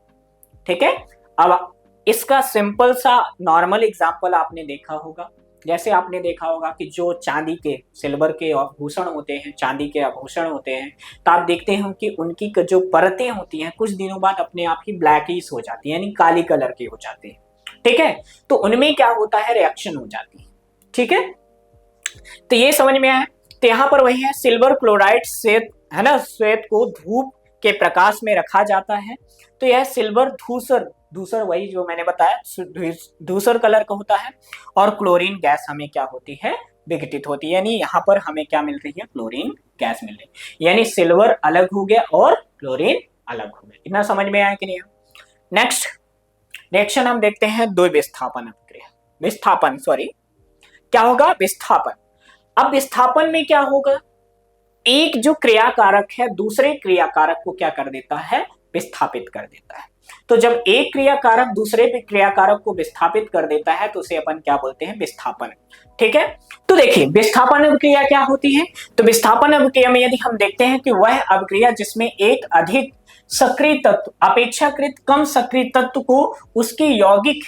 S1: ठीक है। अब इसका सिंपल सा नॉर्मल एग्जांपल आपने देखा होगा, जैसे आपने देखा होगा कि जो चांदी के, सिल्वर के आभूषण होते हैं, चांदी के आभूषण होते हैं, तो आप देखते हैं कि उनकी जो परतें होती हैं कुछ दिनों बाद अपने आप ही ब्लैकिश हो जाती है, यानी काली कलर की हो जाती है। ठीक है। तो उनमें क्या होता है, रिएक्शन हो जाती है। ठीक है। तो ये समझ में आया। तो यहाँ पर वही है, सिल्वर क्लोराइड श्वेत है ना, श्वेत को धूप के प्रकाश में रखा जाता है तो यह सिल्वर धूसर, धूसर वही जो मैंने बताया धूसर कलर का होता है। और क्लोरीन गैस हमें क्या होती है, विघटित होती है, यानी यहाँ पर हमें क्या मिल रही है, क्लोरीन गैस मिल रही है, यानी सिल्वर अलग हो गया और क्लोरीन अलग हो गया। इतना समझ में आया कि नहीं। नेक्स्ट रिएक्शन हम देखते हैं द्वि विस्थापन अभिक्रिया, विस्थापन सॉरी, क्या होगा, विस्थापन। अब विस्थापन में क्या होगा, एक जो क्रियाकारक है दूसरे क्रियाकारक को क्या कर देता है, विस्थापित कर देता है। तो जब एक क्रियाकारक दूसरे क्रियाकारक को विस्थापित कर देता है तो उसे अपन क्या बोलते हैं, विस्थापन। ठीक है। तो देखिए विस्थापन अभिक्रिया क्या होती है, तो विस्थापन अभिक्रिया में यदि हम देखते हैं कि वह अभिक्रिया जिसमें एक अधिक सक्रिय तत्व अपेक्षाकृत कम सक्रिय तत्व को उसके यौगिक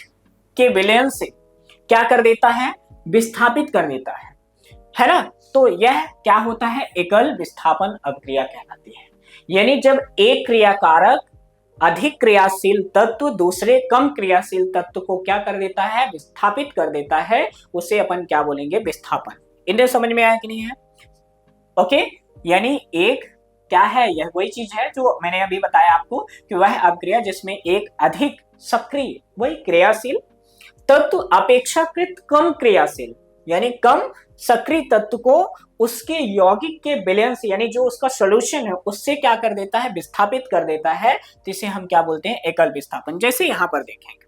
S1: के विलयन से क्या कर देता है, विस्थापित कर देता है ना। तो यह क्या होता है, एकल विस्थापन अभिक्रिया कहलाती है। यानी जब एक क्रियाकारक अधिक क्रियाशील तत्व दूसरे कम क्रियाशील तत्व को क्या कर देता है, विस्थापित कर देता है, उसे अपन क्या बोलेंगे, विस्थापन। इन्हें समझ में आया कि नहीं है। ओके। यानी एक क्या है, यह वही चीज है जो मैंने अभी बताया आपको कि वह अभिक्रिया जिसमें एक अधिक सक्रिय वही क्रियाशील तत्व अपेक्षाकृत कम क्रियाशील यानी कम सक्रिय तत्व को उसके यौगिक के विलयन से यानी जो उसका सॉल्यूशन है उससे क्या कर देता है, विस्थापित कर देता है। तो इसे हम क्या बोलते हैं, एकल विस्थापन। जैसे यहां पर देखेंगे,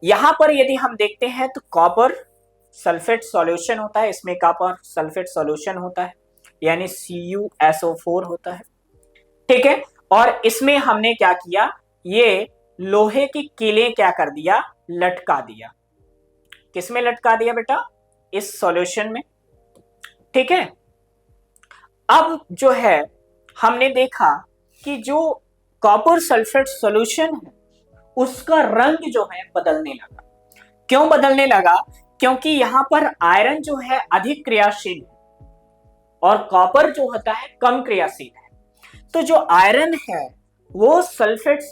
S1: यहां पर यदि हम देखते हैं तो कॉपर सल्फेट सॉल्यूशन होता है, इसमें कॉपर सल्फेट सॉल्यूशन होता है यानी CuSO4 होता है। ठीक है। और इसमें हमने क्या किया, ये लोहे की कीलें क्या कर दिया, लटका दिया। किसमें लटका दिया बेटा, इस सॉल्यूशन में। ठीक है। अब जो है हमने देखा कि जो कॉपर सल्फेट सॉल्यूशन है उसका रंग जो है बदलने लगा। क्यों बदलने लगा, क्योंकि यहां पर आयरन जो है अधिक क्रियाशील और कॉपर जो होता है कम क्रियाशील है। तो जो आयरन है वो सल्फेट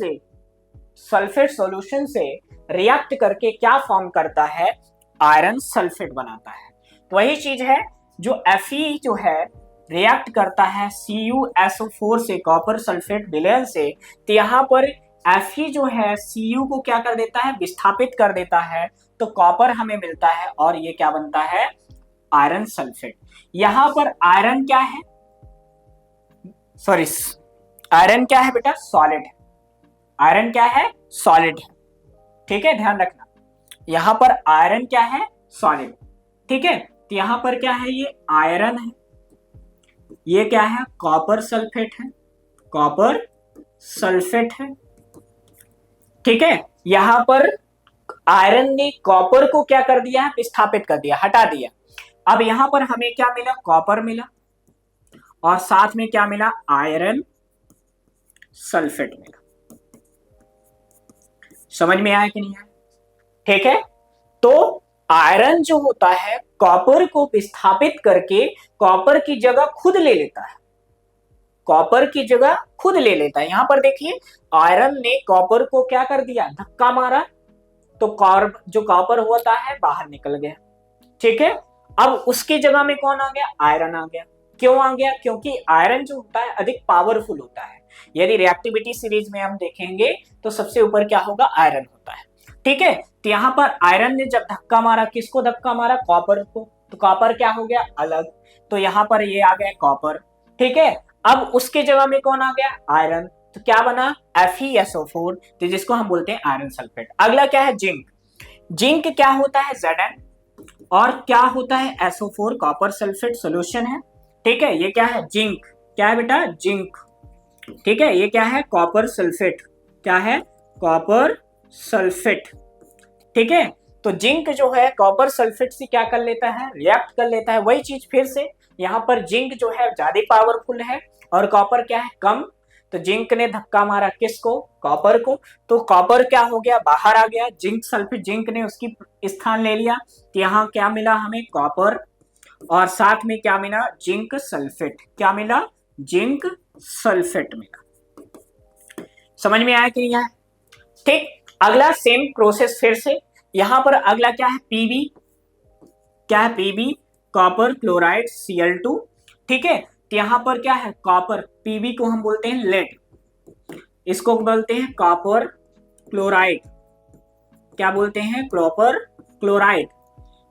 S1: सॉल्यूशन से रिएक्ट करके क्या फॉर्म करता है, आयरन सल्फेट बनाता है। तो वही चीज है जो Fe जो है रिएक्ट करता है CuSO4 से कॉपर सल्फेट विलयन से, तो यहाँ पर Fe जो है Cu को क्या कर देता है, विस्थापित कर देता है, तो कॉपर हमें मिलता है और ये क्या बनता है, आयरन सल्फेट। यहां पर आयरन क्या है, सॉरी आयरन क्या है बेटा, सॉलिड है। आयरन क्या है, सॉलिड है। ठीक है, ध्यान रखना, यहां पर आयरन क्या है, सॉलिड। ठीक है। तो यहां पर क्या है, ये आयरन है, ये क्या है, कॉपर सल्फेट है, कॉपर सल्फेट है। ठीक है। यहां पर आयरन ने कॉपर को क्या कर दिया है, विस्थापित कर दिया, हटा दिया। अब यहां पर हमें क्या मिला, कॉपर मिला और साथ में क्या मिला, आयरन सल्फेट मिला। समझ में आया कि नहीं आया। ठीक है। तो आयरन जो होता है कॉपर को विस्थापित करके कॉपर की जगह खुद ले लेता है, कॉपर की जगह खुद ले लेता है। यहां पर देखिए आयरन ने कॉपर को क्या कर दिया, धक्का मारा, तो जो कॉपर होता है बाहर निकल गया। ठीक है। अब उसकी जगह में कौन आ गया, आयरन आ गया। क्यों आ गया, क्योंकि आयरन जो होता है अधिक पावरफुल होता है। यदि रिएक्टिविटी सीरीज में हम देखेंगे तो सबसे ऊपर क्या होगा, आयरन होता है। ठीक है। तो यहां पर आयरन ने जब धक्का मारा, किसको धक्का मारा, कॉपर को, तो कॉपर क्या हो गया, अलग, तो यहां पर ये आ गया कॉपर। ठीक है। अब उसके जगह में कौन आ गया, आयरन, तो क्या बना, FeSO4, तो जिसको हम बोलते हैं आयरन सल्फेट। अगला क्या है, जिंक। जिंक क्या होता है Zn, और क्या होता है SO4 कॉपर सल्फेट सोल्यूशन है। ठीक है, ये क्या है जिंक, क्या है बेटा जिंक। ठीक है, ये क्या है कॉपर सल्फेट, क्या है कॉपर सल्फेट। ठीक है, तो जिंक जो है कॉपर सल्फेट से क्या कर लेता है रिएक्ट कर लेता है। वही चीज फिर से यहाँ पर जिंक जो है ज्यादा पावरफुल है और कॉपर क्या है कम। तो जिंक ने धक्का मारा किसको कॉपर को, तो कॉपर क्या हो गया बाहर आ गया, जिंक सल्फेट जिंक ने उसकी स्थान ले लिया। तो यहाँ क्या मिला हमें कॉपर, और साथ में क्या मिला जिंक सल्फेट, क्या मिला जिंक सल्फेट मिला। समझ में आया कि नहीं आया। ठीक, अगला सेम प्रोसेस फिर से, यहां पर अगला क्या है पीबी, क्या है पीबी कॉपर क्लोराइड Cl2। ठीक है, तो यहां पर क्या है कॉपर, पीबी को हम बोलते हैं लेड, इसको बोलते हैं कॉपर क्लोराइड, क्या बोलते हैं कॉपर क्लोराइड।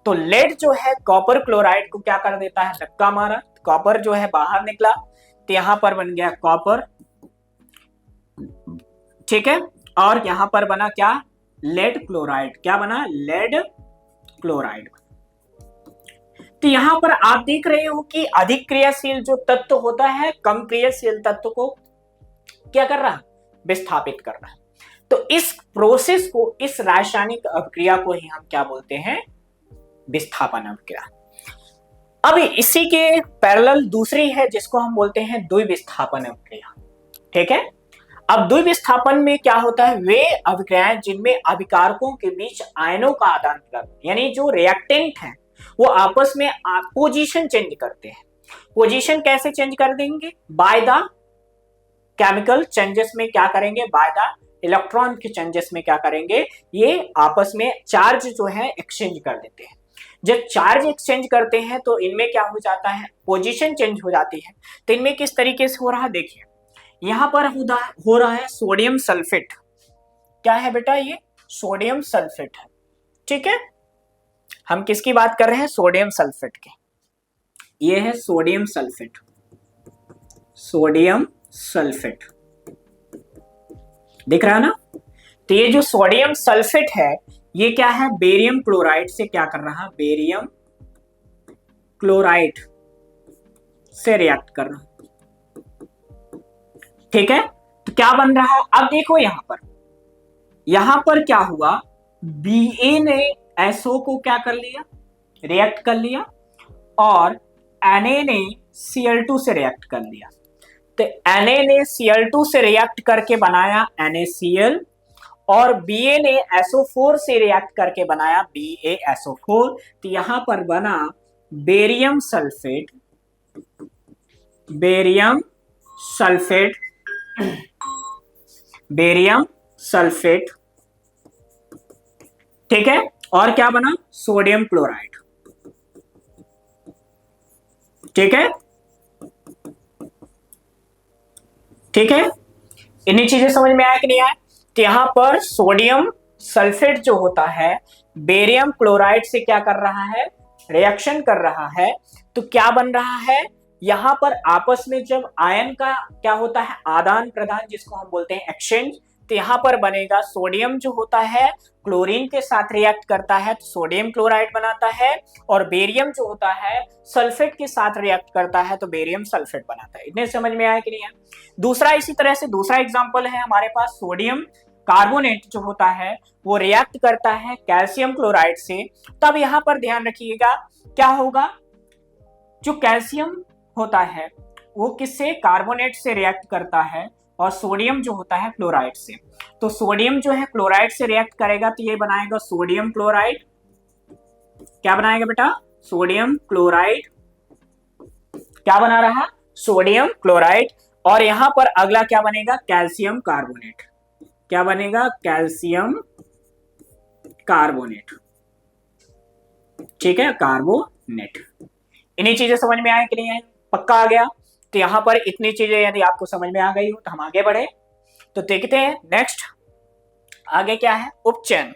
S1: तो लेड जो है कॉपर क्लोराइड को क्या कर देता है धक्का मारा, कॉपर जो है बाहर निकला, तो यहां पर बन गया कॉपर। ठीक है, और यहां पर बना क्या लेड क्लोराइड, क्या बना लेड क्लोराइड। तो यहां पर आप देख रहे हो कि अधिक क्रियाशील जो तत्व होता है कम क्रियाशील तत्व को क्या कर रहा विस्थापित कर रहा है। तो इस प्रोसेस को, इस रासायनिक अभिक्रिया को ही हम क्या बोलते हैं विस्थापन अभिक्रिया। अब इसी के पैरेलल दूसरी है जिसको हम बोलते हैं द्विविस्थापन अभिक्रिया। ठीक है, अब द्विविस्थापन में क्या होता है, वे अभिक्रियाएं जिनमें अभिकारकों के बीच आयनों का आदान प्रदान, यानी जो रिएक्टेंट हैं वो आपस में पोजीशन चेंज करते हैं। पोजीशन कैसे चेंज कर देंगे, बाय द केमिकल चेंजेस में क्या करेंगे, बाय द इलेक्ट्रॉन के चेंजेस में क्या करेंगे, ये आपस में चार्ज जो है एक्सचेंज कर देते हैं। जब चार्ज एक्सचेंज करते हैं तो इनमें क्या हो जाता है पोजीशन चेंज हो जाती है। तो इनमें किस तरीके से हो रहा है देखिए, यहां पर हो रहा है सोडियम सल्फेट, क्या है बेटा ये सोडियम सल्फेट है। ठीक है, हम किसकी बात कर रहे हैं सोडियम सल्फेट के, ये है सोडियम सल्फेट, सोडियम सल्फेट दिख रहा है ना। तो ये जो सोडियम सल्फेट है ये क्या है बेरियम क्लोराइड से क्या कर रहा है, बेरियम क्लोराइड से रिएक्ट कर रहा है। ठीक है, तो क्या बन रहा है अब देखो यहां पर क्या हुआ, Ba ने SO को क्या कर लिया रिएक्ट कर लिया, और Na ने Cl2 से रिएक्ट कर लिया। तो Na ने Cl2 से रिएक्ट करके बनाया NaCl, और Ba ने SO4 से रिएक्ट करके बनाया BaSO4। तो यहां पर बना barium sulphate, barium sulphate, barium sulphate. ठीक है, और क्या बना सोडियम क्लोराइड। ठीक है, ठीक है, इन्हीं चीजें समझ में आया कि नहीं आया। तो यहां पर सोडियम सल्फेट जो होता है बेरियम क्लोराइड से क्या कर रहा है रिएक्शन कर रहा है। तो क्या बन रहा है यहां पर आपस में जब आयन का क्या होता है आदान प्रदान, जिसको हम बोलते हैं एक्सचेंज। तो यहां पर बनेगा सोडियम जो होता है क्लोरीन के साथ रिएक्ट करता है तो सोडियम क्लोराइड बनाता है, और बेरियम जो होता है सल्फेट के साथ रिएक्ट करता है तो बेरियम सल्फेट बनाता है। इतने समझ में आया कि नहीं है। दूसरा इसी तरह से दूसरा एग्जांपल है हमारे पास, सोडियम कार्बोनेट जो होता है वो रिएक्ट करता है कैल्शियम क्लोराइड से। तब यहां पर ध्यान रखिएगा क्या होगा, जो कैल्शियम होता है वो किससे कार्बोनेट से रिएक्ट करता है, और सोडियम जो होता है क्लोराइड से। तो सोडियम जो है क्लोराइड से रिएक्ट करेगा तो ये बनाएगा सोडियम क्लोराइड, क्या बनाएगा बेटा सोडियम क्लोराइड, क्या बना रहा सोडियम क्लोराइड। और यहां पर अगला क्या बनेगा कैल्शियम कार्बोनेट, क्या बनेगा कैल्शियम कार्बोनेट। ठीक है, कार्बोनेट। इन्हीं चीजें समझ में आए कि नहीं है, पक्का आ गया। तो यहां पर इतनी चीजें यदि आपको समझ में आ गई हो तो हम आगे बढ़े। तो देखते हैं नेक्स्ट आगे क्या है उपचयन।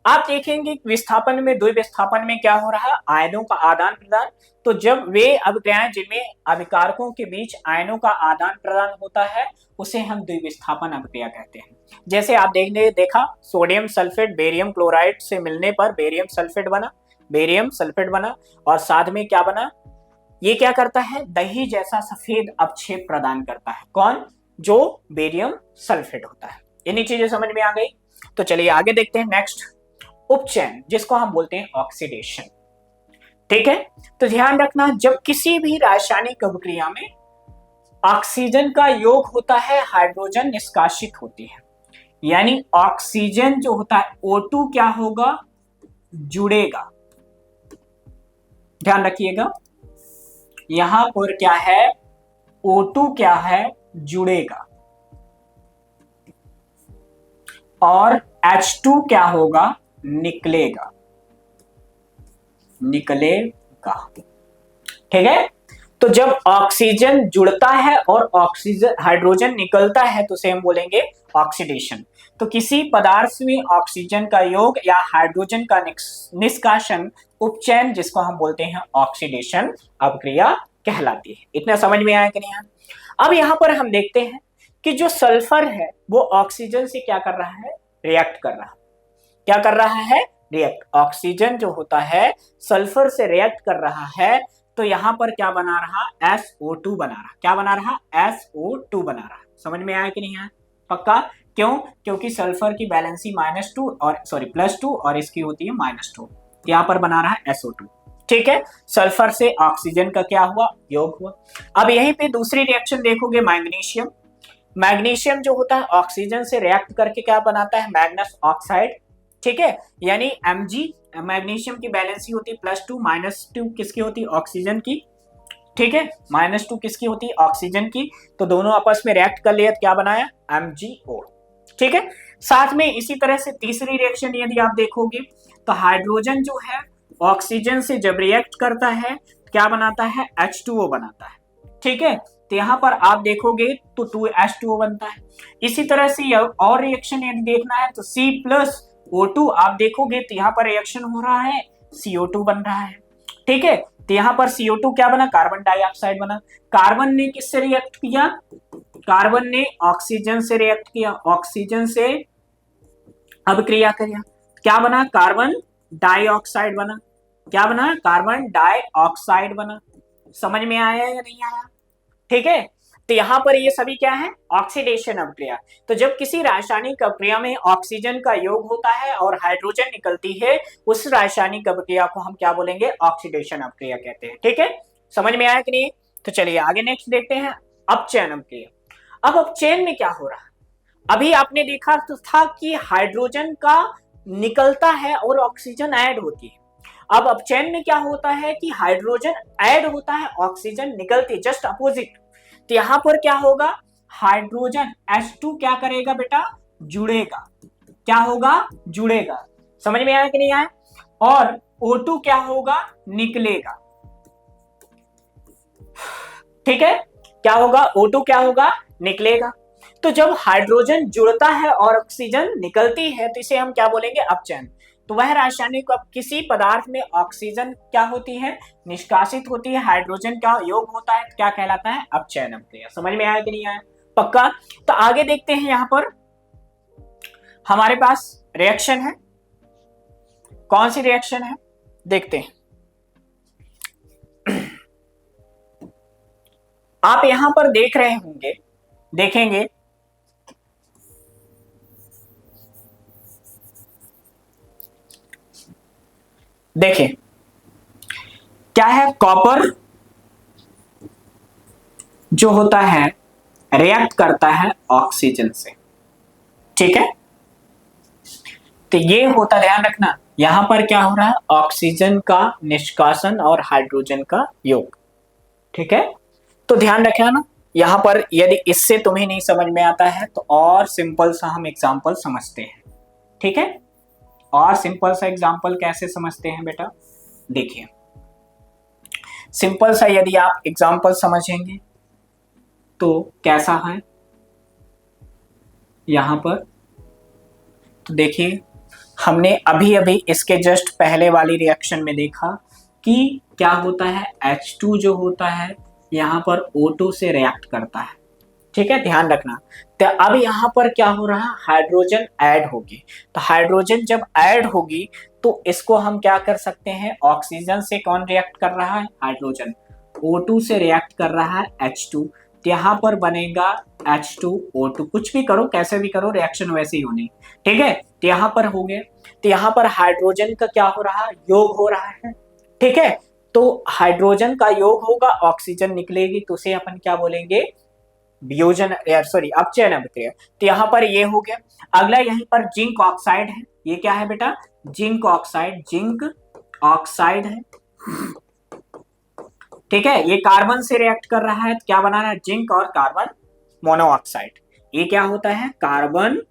S1: आप देखेंगे विस्थापन में, द्वि विस्थापन में क्या हो रहा है, आयनों का आदान प्रदान। तो जब वे अभिक्रियाएं जिनमें अभिकारकों के बीच आयनों का आदान प्रदान होता है उसे हम द्विविस्थापन अभिक्रिया कहते हैं। जैसे आप देखा सोडियम सल्फेट बेरियम क्लोराइड से मिलने पर बेरियम सल्फेट बना और साथ में क्या बना, ये क्या करता है, दही जैसा सफेद अवक्षेप प्रदान करता है। कौन, जो बेरियम सल्फेट होता है। इन्हीं चीजें समझ में आ गई। तो चलिए आगे देखते हैं नेक्स्ट, उपचयन, जिसको हम बोलते हैं ऑक्सीडेशन। ठीक है, तो ध्यान रखना, जब किसी भी रासायनिक अभिक्रिया में ऑक्सीजन का योग होता है, हाइड्रोजन निष्कासित होती है, यानी ऑक्सीजन जो होता है O2 क्या होगा, जुड़ेगा। ध्यान रखिएगा, यहां पर क्या है, O2 क्या है, जुड़ेगा, और H2 क्या होगा, निकलेगा। ठीक है, तो जब ऑक्सीजन जुड़ता है और ऑक्सीजन हाइड्रोजन निकलता है तो उसे हम बोलेंगे ऑक्सीडेशन। तो किसी पदार्थ में ऑक्सीजन का योग या हाइड्रोजन का निष्कासन, उपचयन, जिसको हम बोलते हैं ऑक्सीडेशन अभिक्रिया कहलाती है। इतना समझ में आया कि नहीं? अब यहां पर हम देखते हैं कि जो सल्फर है वो ऑक्सीजन से क्या कर रहा है, रिएक्ट कर रहा है। क्या कर रहा है, रिएक्ट। ऑक्सीजन जो होता है सल्फर से रिएक्ट कर रहा है, तो यहां पर क्या बना रहा, SO2 बना रहा। क्या बना रहा, SO2 बना रहा। समझ में आया कि नहीं आया? पक्का? क्यों? क्योंकि सल्फर की वैलेंसी -2 और +2 और इसकी होती है -2। यहां पर बना रहा है SO2। ठीक है, सल्फर से ऑक्सीजन का क्या हुआ, योग हुआ। अब यहीं पे दूसरी रिएक्शन देखोगे, मैग्नीशियम जो होता है ऑक्सीजन से रिएक्ट करके क्या बनाता है, मैग्नस ऑक्साइड। ठीक है, यानी Mg, मैग्नीशियम की बैलेंसी होती है +2, -2 किसकी होती है, ऑक्सीजन की। ठीक है, -2 किसकी होती है, ऑक्सीजन की। तो दोनों आपस में रिएक्ट कर लिया तो क्या बनाया, MgO। ठीक है, साथ में इसी तरह से तीसरी रिएक्शन यदि आप देखोगे तो हाइड्रोजन जो है ऑक्सीजन से जब रिएक्ट करता है क्या बनाता है, H2O बनाता है। ठीक है, तो यहां पर आप देखोगे तो 2H2O बनता है। इसी तरह से और रिएक्शन यदि देखना है तो C+O2 आप देखोगे तो यहां पर रिएक्शन हो रहा है, CO2 बन रहा है। ठीक है, तो यहां पर CO2 क्या बना, कार्बन डाइऑक्साइड बना। कार्बन ने किससे रिएक्ट किया, कार्बन ने ऑक्सीजन से रिएक्ट किया, ऑक्सीजन से अभिक्रिया किया, क्या बना, कार्बन डाइऑक्साइड बना। क्या बना, कार्बन डाइऑक्साइड बना। समझ में आया या नहीं आया? ठीक है, तो यहां पर ये सभी क्या है, ऑक्सीडेशन अभिक्रिया। तो जब किसी रासायनिक अभिक्रिया में ऑक्सीजन का योग होता है और हाइड्रोजन निकलती है, उस रासायनिक अभिक्रिया को हम क्या बोलेंगे, ऑक्सीडेशन अभिक्रिया कहते हैं। ठीक है, समझ में आया कि नहीं? तो चलिए आगे नेक्स्ट देखते हैं, अपचयन अभिक्रिया। अब अपचयन में क्या हो रहा है, अभी आपने देखा तो था कि हाइड्रोजन का निकलता है और ऑक्सीजन ऐड होती है। अब अपचयन में क्या होता है कि हाइड्रोजन ऐड होता है, ऑक्सीजन निकलती है, जस्ट अपोजिट। तो यहां पर क्या होगा, हाइड्रोजन H2 क्या करेगा बेटा, जुड़ेगा। क्या होगा, जुड़ेगा। समझ में आया कि नहीं आया? और O2 क्या होगा, निकलेगा। ठीक है, क्या होगा, O2 क्या होगा, निकलेगा। तो जब हाइड्रोजन जुड़ता है और ऑक्सीजन निकलती है तो इसे हम क्या बोलेंगे, अपचयन। तो वह रासायनिक, अब किसी पदार्थ में ऑक्सीजन क्या होती है, निष्कासित होती है, हाइड्रोजन का योग होता है, क्या कहलाता है, अपचयन अभिक्रिया। समझ में आया कि नहीं आया? पक्का? तो आगे देखते हैं, यहां पर हमारे पास रिएक्शन है। कौन सी रिएक्शन है, देखते हैं। आप यहां पर देख रहे होंगे, देखेंगे देखिए क्या है, कॉपर जो होता है रिएक्ट करता है ऑक्सीजन से। ठीक है, तो ये होता, ध्यान रखना, यहां पर क्या हो रहा है, ऑक्सीजन का निष्कासन और हाइड्रोजन का योग। ठीक है, तो ध्यान रखना ना, यहां पर यदि इससे तुम्हें नहीं समझ में आता है तो और सिंपल सा हम एग्जांपल समझते हैं। ठीक है, और सिंपल सा एग्जांपल कैसे समझते हैं बेटा, देखिए सिंपल सा यदि आप एग्जांपल समझेंगे तो कैसा है, यहां पर तो देखिए हमने अभी अभी इसके जस्ट पहले वाली रिएक्शन में देखा कि क्या होता है, H2 जो होता है यहाँ पर O2 से रिएक्ट करता है, ठीक है, ध्यान रखना। तो अब यहाँ पर क्या हो रहा है, हाइड्रोजन ऐड होगी। तो हाइड्रोजन जब ऐड होगी तो इसको हम क्या कर सकते हैं, ऑक्सीजन से कौन रिएक्ट कर रहा है, हाइड्रोजन O2 से रिएक्ट कर रहा है H2, तो यहाँ पर बनेगा H2O2। कुछ भी करो, कैसे भी करो, रिएक्शन वैसे ही होनी, ठीक है। तो यहाँ पर हो गया, तो यहाँ पर हाइड्रोजन का क्या हो रहा है, योग हो रहा है, ठीक है। तो हाइड्रोजन का योग होगा, ऑक्सीजन निकलेगी, तो उसे अपन क्या बोलेंगे, वियोजन, सॉरी अपचयन अभिक्रिया। तो यहाँ पर ये हो गया। अगला यहीं पर जिंक ऑक्साइड है, ये क्या है बेटा, जिंक ऑक्साइड, जिंक ऑक्साइड है, ठीक है। ये कार्बन से रिएक्ट कर रहा है, तो क्या बना रहा है, जिंक और कार्बन मोनोऑक्साइड। ये क्या होता है, कार्बन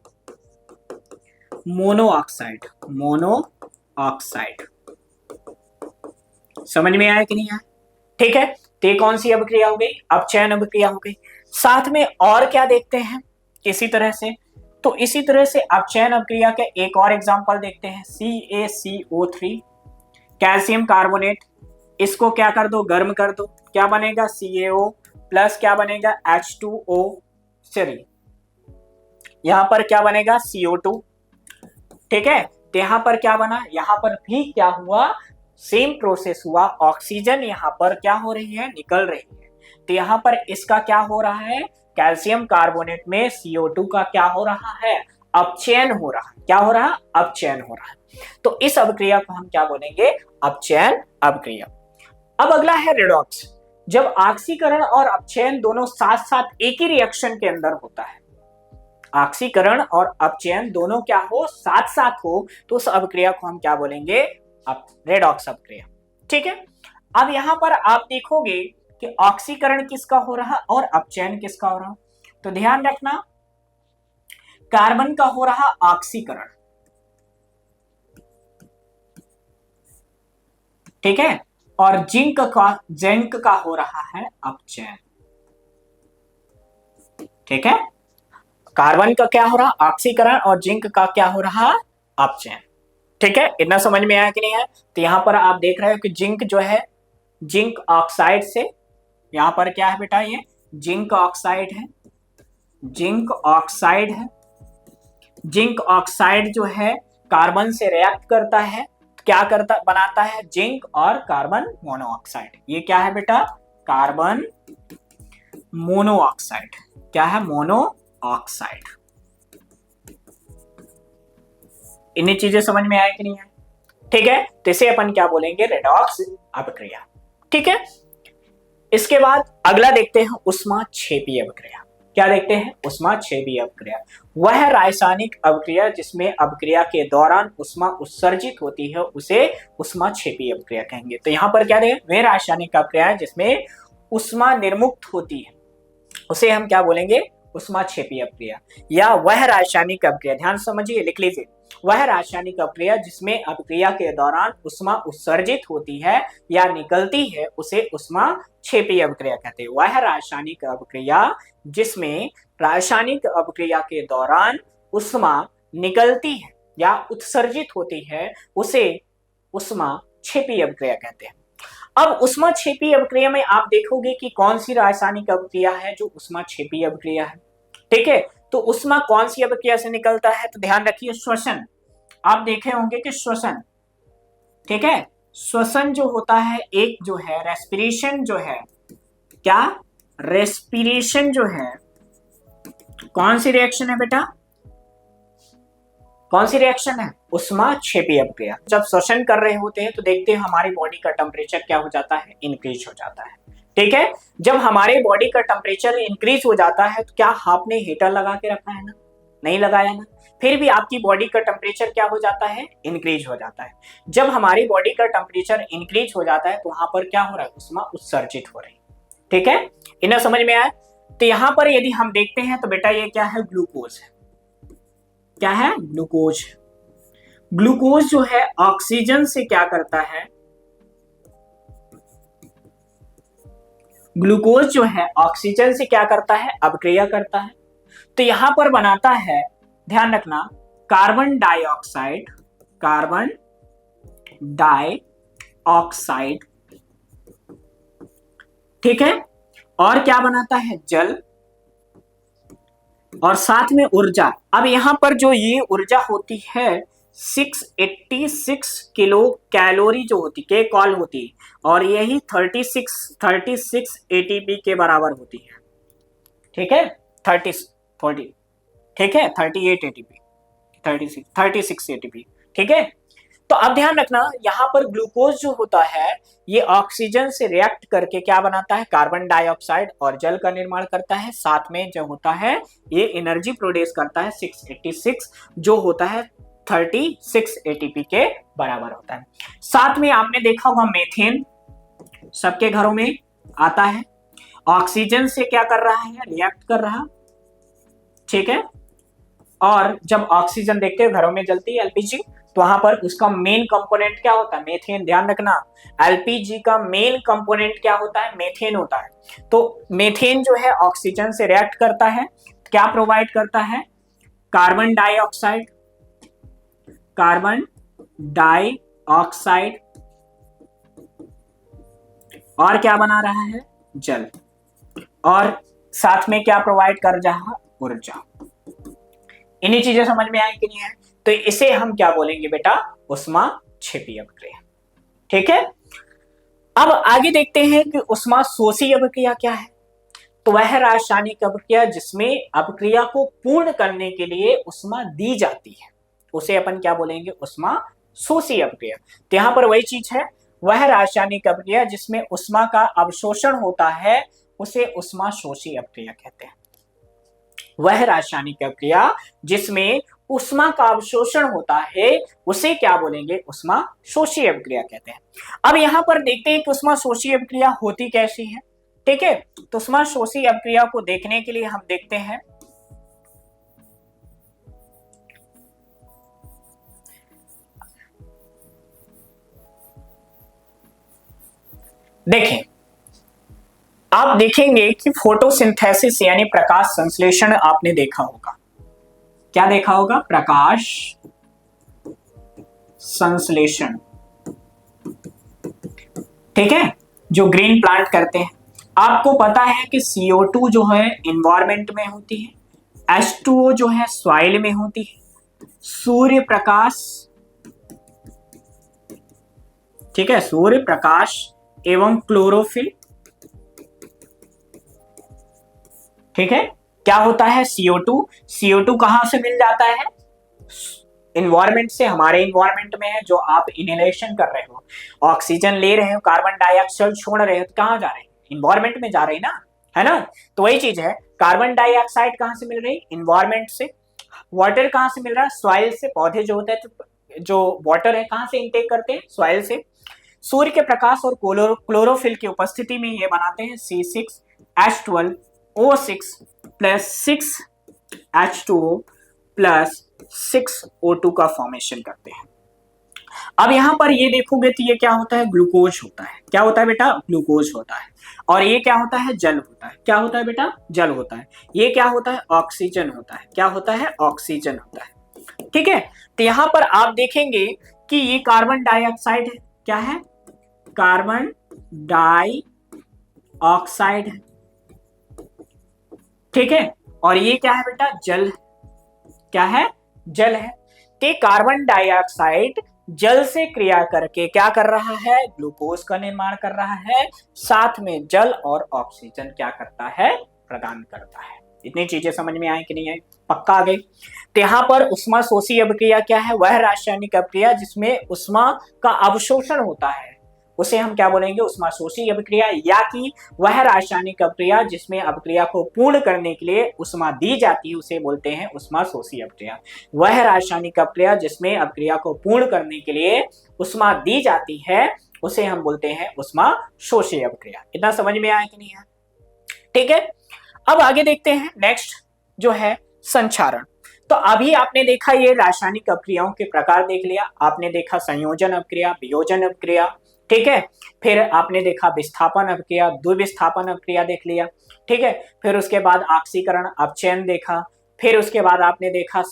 S1: मोनोऑक्साइड, मोनोऑक्साइड। समझ में आया कि नहीं आया, ठीक है। तो ये कौन सी अभिक्रिया हो गई, अपचयन अभिक्रिया हो गई। साथ में और क्या देखते हैं इसी तरह से, तो इसी तरह से अपचयन अभिक्रिया के एक और एग्जांपल देखते हैं, CaCO3, कैल्शियम कार्बोनेट, इसको क्या कर दो, गर्म कर दो, क्या बनेगा, CaO प्लस क्या बनेगा, H2O, सॉरी यहां पर क्या बनेगा, CO2, ठीक है। तो यहां पर क्या बना, यहां पर भी क्या हुआ, सेम प्रोसेस हुआ, ऑक्सीजन यहां पर क्या हो रही है, निकल रही है। तो यहां पर इसका क्या हो रहा है, कैल्शियम कार्बोनेट में CO2 का क्या हो रहा है, अपचयन हो रहा है, क्या हो रहा है, अपचयन हो रहा है। तो इस अभिक्रिया को हम क्या बोलेंगे, अपचयन अभिक्रिया। अब अगला है रिडॉक्स। जब ऑक्सीकरण और अपचयन दोनों साथ साथ एक ही रिएक्शन के अंदर होता है, ऑक्सीकरण और अपचयन दोनों क्या हो, साथ साथ हो, तो उस अभिक्रिया को हम क्या बोलेंगे, रेडॉक्स अभिक्रिया, ठीक है। अब यहां पर आप देखोगे कि ऑक्सीकरण किसका हो रहा और अपचयन किसका हो रहा, तो ध्यान रखना, कार्बन का हो रहा ऑक्सीकरण, ठीक है, और जिंक का हो रहा है अपचयन, ठीक है। कार्बन का क्या हो रहा, ऑक्सीकरण, और जिंक का क्या हो रहा, अपचयन, ठीक है। इतना समझ में आया कि नहीं है। तो यहां पर आप देख रहे हो कि जिंक जो है, जिंक ऑक्साइड से, यहां पर क्या है बेटा, ये जिंक ऑक्साइड है, जिंक ऑक्साइड है, जिंक ऑक्साइड जो है कार्बन से रिएक्ट करता है, क्या करता, बनाता है जिंक और कार्बन मोनोऑक्साइड। ये क्या है बेटा, कार्बन मोनोऑक्साइड, क्या है, मोनोऑक्साइड। इन्हीं चीजें समझ में आया कि नहीं है, ठीक है। तो इसे अपन क्या बोलेंगे, रेडॉक्स अभिक्रिया, ठीक है। इसके बाद अगला देखते हैं ऊष्माक्षेपी अभिक्रिया। क्या देखते हैं, ऊष्माक्षेपी अभिक्रिया। वह रासायनिक अभिक्रिया जिसमें अभिक्रिया के दौरान ऊष्मा उत्सर्जित होती है उसे ऊष्माक्षेपी अभिक्रिया कहेंगे। तो यहाँ पर क्या देंगे, वह रासायनिक अभिक्रिया जिसमें ऊष्मा निर्मुक्त होती है उसे हम क्या बोलेंगे, ऊष्माक्षेपी अभिक्रिया। या वह रासायनिक अभिक्रिया, ध्यान समझिए, लिख लीजिए, वह रासायनिक अभिक्रिया जिसमें अभिक्रिया के दौरान ऊष्मा उत्सर्जित होती है या निकलती है उसे ऊष्माक्षेपी अभिक्रिया कहते हैं। वह रासायनिक अभिक्रिया जिसमें रासायनिक अभिक्रिया के दौरान ऊष्मा निकलती है या उत्सर्जित होती है उसे ऊष्माक्षेपी अभिक्रिया कहते हैं। अब ऊष्माक्षेपी अभिक्रिया में आप देखोगे कि कौन सी रासायनिक अभिक्रिया है जो ऊष्माक्षेपी अभिक्रिया है, ठीक है। तो ऊष्मा कौन सी अभिक्रिया से निकलता है, तो ध्यान रखिए, श्वसन। आप देखे होंगे कि श्वसन, ठीक है, श्वसन जो होता है, एक जो है रेस्पिरेशन जो है, क्या, रेस्पिरेशन जो है, कौन सी रिएक्शन है बेटा, कौन सी रिएक्शन है, ऊष्माक्षेपी अभिक्रिया। जब श्वसन कर रहे होते हैं तो देखते हैं हमारी बॉडी का टेम्परेचर क्या हो जाता है, इंक्रीज हो जाता है, ठीक है। जब हमारे बॉडी का टेम्परेचर इंक्रीज हो जाता है तो क्या आपने हीटर लगा के रखा है ना, नहीं लगाया ना, फिर भी आपकी बॉडी का टेम्परेचर क्या हो जाता है, इंक्रीज हो जाता है। जब हमारी बॉडी का टेम्परेचर इंक्रीज हो जाता है तो वहां पर क्या हो रहा है, ऊष्मा उत्सर्जित हो रही है, ठीक है। इन्हें समझ में आया। तो यहां पर यदि हम देखते हैं तो बेटा ये क्या है, ग्लूकोज है, क्या है, ग्लूकोज। ग्लूकोज जो है ऑक्सीजन से क्या करता है, ग्लूकोज जो है ऑक्सीजन से क्या करता है, अभिक्रिया करता है। तो यहां पर बनाता है, ध्यान रखना, कार्बन डाइऑक्साइड, कार्बन डाइऑक्साइड, ठीक है, और क्या बनाता है, जल, और साथ में ऊर्जा। अब यहां पर जो ये ऊर्जा होती है 686 किलो कैलोरी जो होती के कॉल होती है, और यही 36 एटीपी के बराबर होती है, ठीक है, 40, ठीक है, 38 एटीपी, 36 एटीपी, ठीक है। तो अब ध्यान रखना, यहां पर ग्लूकोज जो होता है ये ऑक्सीजन से रिएक्ट करके क्या बनाता है, कार्बन डाइऑक्साइड और जल का निर्माण करता है। साथ में जो होता है ये एनर्जी प्रोड्यूस करता है 686, जो होता है 36 एटीपी के बराबर होता है। साथ में आपने देखा होगा मीथेन सबके घरों में आता है, ऑक्सीजन से क्या कर रहा है, रिएक्ट कर रहा, ठीक है, और जब ऑक्सीजन देखते हैं घरों में जलती है एलपीजी, तो वहां पर उसका मेन कंपोनेंट क्या होता है, मीथेन। ध्यान रखना, एलपीजी का मेन कंपोनेंट क्या होता है, मीथेन होता है। तो मीथेन जो है ऑक्सीजन से रिएक्ट करता है, क्या प्रोवाइड करता है, कार्बन डाइऑक्साइड, कार्बन डाइऑक्साइड, और क्या बना रहा है, जल, और साथ में क्या प्रोवाइड कर रहा है, ऊर्जा। इन्हीं चीजें समझ में आई कि नहीं है, तो इसे हम क्या बोलेंगे बेटा, ऊष्माक्षेपी अभिक्रिया, ठीक है। अब आगे देखते हैं कि ऊष्माशोषी अभिक्रिया क्या है। तो वह रासायनिक अभिक्रिया जिसमें अभिक्रिया को पूर्ण करने के लिए ऊष्मा दी जाती है, उसे अपन क्या बोलेंगे, ऊष्माशोषी अभिक्रिया। तो यहां पर वही चीज है, वह रासायनिक अभिक्रिया जिसमें ऊष्मा का अवशोषण होता है उसे ऊष्माशोषी अभिक्रिया कहते हैं। वह रासायनिक अभिक्रिया जिसमें ऊष्मा का अवशोषण होता है उसे क्या बोलेंगे, ऊष्माशोषी अभिक्रिया कहते हैं। अब यहां पर देखते हैं कि ऊष्माशोषी अभिक्रिया होती कैसी है, ठीक है। तो ऊष्माशोषी अभिक्रिया को देखने के लिए हम देखते हैं, देखें, आप देखेंगे कि फोटोसिंथेसिस यानी प्रकाश संश्लेषण आपने देखा होगा। क्या देखा होगा, प्रकाश संश्लेषण, ठीक है, जो ग्रीन प्लांट करते हैं। आपको पता है कि CO2 जो है एनवायरमेंट में होती है, H2O जो है सॉइल में होती है, सूर्य प्रकाश, ठीक है, सूर्य प्रकाश एवं क्लोरोफिल, ठीक है, क्या होता है, CO2 कहां से मिल जाता है, इन्वायरमेंट से, हमारे इन्वायरमेंट में है, जो आप इनहेलेशन कर रहे हो, ऑक्सीजन ले रहे हो, कार्बन डाइऑक्साइड छोड़ रहे हो, तो कहां जा रहे हैं, इन्वायरमेंट में जा रहे हैं ना, है ना। तो वही चीज है, कार्बन डाइऑक्साइड कहां से मिल रही है, इन्वायरमेंट से। वाटर कहां से मिल रहा है, सॉइल से। पौधे जो होते हैं तो जो वाटर है कहां से इंटेक करते हैं, सॉइल से। सूर्य के प्रकाश और क्लोरोफिल की उपस्थिति में ये बनाते हैं C6H12O6 plus 6H2O plus 6O2 का फॉर्मेशन करते हैं। अब यहां पर ये देखोगे तो ये क्या होता है, ग्लूकोज होता है। क्या होता है बेटा, ग्लूकोज होता है। और ये क्या होता है, जल होता है। क्या होता है बेटा, जल होता है। ये क्या होता है, ऑक्सीजन होता है। क्या होता है, ऑक्सीजन होता है, ठीक है। तो यहां पर आप देखेंगे कि ये कार्बन डाइऑक्साइड है। क्या है, कार्बन डाइऑक्साइड है, ठीक है। और ये क्या है बेटा, जल। क्या है, जल है। तो कार्बन डाइऑक्साइड जल से क्रिया करके क्या कर रहा है, ग्लूकोज का निर्माण कर रहा है, साथ में जल और ऑक्सीजन क्या करता है, प्रदान करता है। इतनी चीजें समझ में आई कि नहीं आई, पक्का आ गई। तो यहाँ पर ऊष्माशोषी अभिक्रिया क्या है, वह रासायनिक अभिक्रिया जिसमें ऊष्मा का अवशोषण होता है उसे हम क्या बोलेंगे, ऊष्माशोषी अभिक्रिया। या कि वह रासायनिक अभिक्रिया जिसमें अभिक्रिया को पूर्ण करने के लिए ऊष्मा दी जाती है उसे बोलते हैं ऊष्माशोषी अभिक्रिया। वह रासायनिक अभिक्रिया जिसमें अभिक्रिया को पूर्ण करने के लिए ऊष्मा दी जाती है उसे हम बोलते हैं ऊष्माशोषी अभिक्रिया। इतना समझ में आया कि नहीं है, ठीक है। अब आगे देखते हैं, नेक्स्ट जो है संचारण। तो अभी आपने देखा ये रासायनिक अभिक्रियाओं के प्रकार देख लिया। आपने देखा संयोजन अभिक्रिया, वियोजन अभिक्रिया, ठीक है। फिर आपने देखा विस्थापन अभिक्रिया, द्विविस्थापन अभिक्रिया देख लिया, ठीक है। फिर उसके बाद ऑक्सीकरण अपचयन देखा। फिर उसके बाद आपने देखा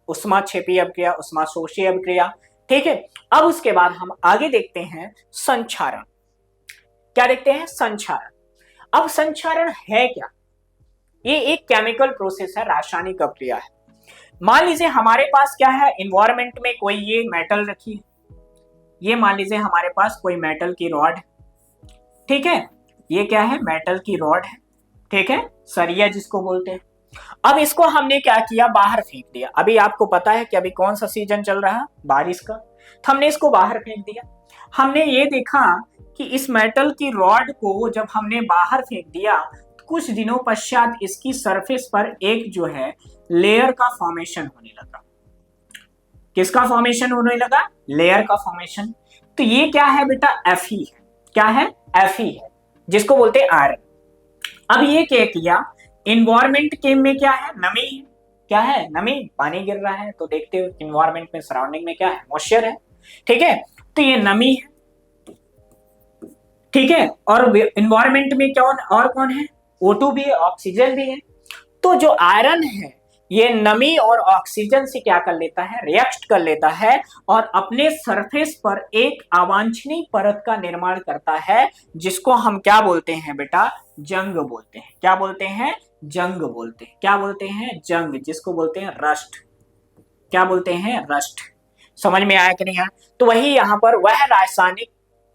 S1: ऊष्माक्षेपी अभिक्रिया, ऊष्माशोषी अभिक्रिया, ठीक है। अब उसके बाद हम आगे देखते हैं संक्षारण। क्या देखते हैं? संक्षारण। अब संक्षारण है क्या? ये एक केमिकल प्रोसेस है, रासायनिक अभिक्रिया है। मान लीजिए हमारे पास क्या है, इन्वायरमेंट में कोई ये मेटल रखी है, ये मान लीजिए हमारे पास कोई मेटल की रॉड है, ठीक है, ये क्या है, मेटल की रॉड है, ठीक है, सरिया जिसको बोलते हैं। अब इसको हमने क्या किया, बाहर फेंक दिया। अभी आपको पता है कि अभी कौन सा सीजन चल रहा है, बारिश का, तो हमने इसको बाहर फेंक दिया। हमने ये देखा कि इस मेटल की रॉड को जब हमने बाहर फेंक दिया, कुछ दिनों पश्चात इसकी सरफेस पर एक जो है लेयर का फॉर्मेशन होने लगा। किसका फॉर्मेशन होने लगा? लेयर का फॉर्मेशन। तो ये क्या है बेटा? Fe है। क्या है? Fe है, जिसको बोलते हैं आयरन। अब ये क्या किया, इन्वायरमेंट के में क्या है, नमी है। क्या है? नमी, पानी गिर रहा है तो देखते हो इन्वायरमेंट में, सराउंडिंग में क्या है, मॉइस्चर है, ठीक है, तो ये नमी है, ठीक है। और इन्वायरमेंट में क्या और कौन है, O2 भी है, ऑक्सीजन भी है। तो जो आयरन है ये नमी और ऑक्सीजन से क्या कर लेता है, रिएक्ट कर लेता है और अपने सरफेस पर एक अवांछनीय परत का निर्माण करता है, जिसको हम क्या बोलते हैं बेटा, जंग बोलते हैं। क्या बोलते हैं? जंग बोलते हैं। क्या बोलते हैं? जंग, जिसको बोलते हैं रस्ट। क्या बोलते हैं? रस्ट। समझ में आया कि नहीं आया? तो वही यहां पर वह रासायनिक,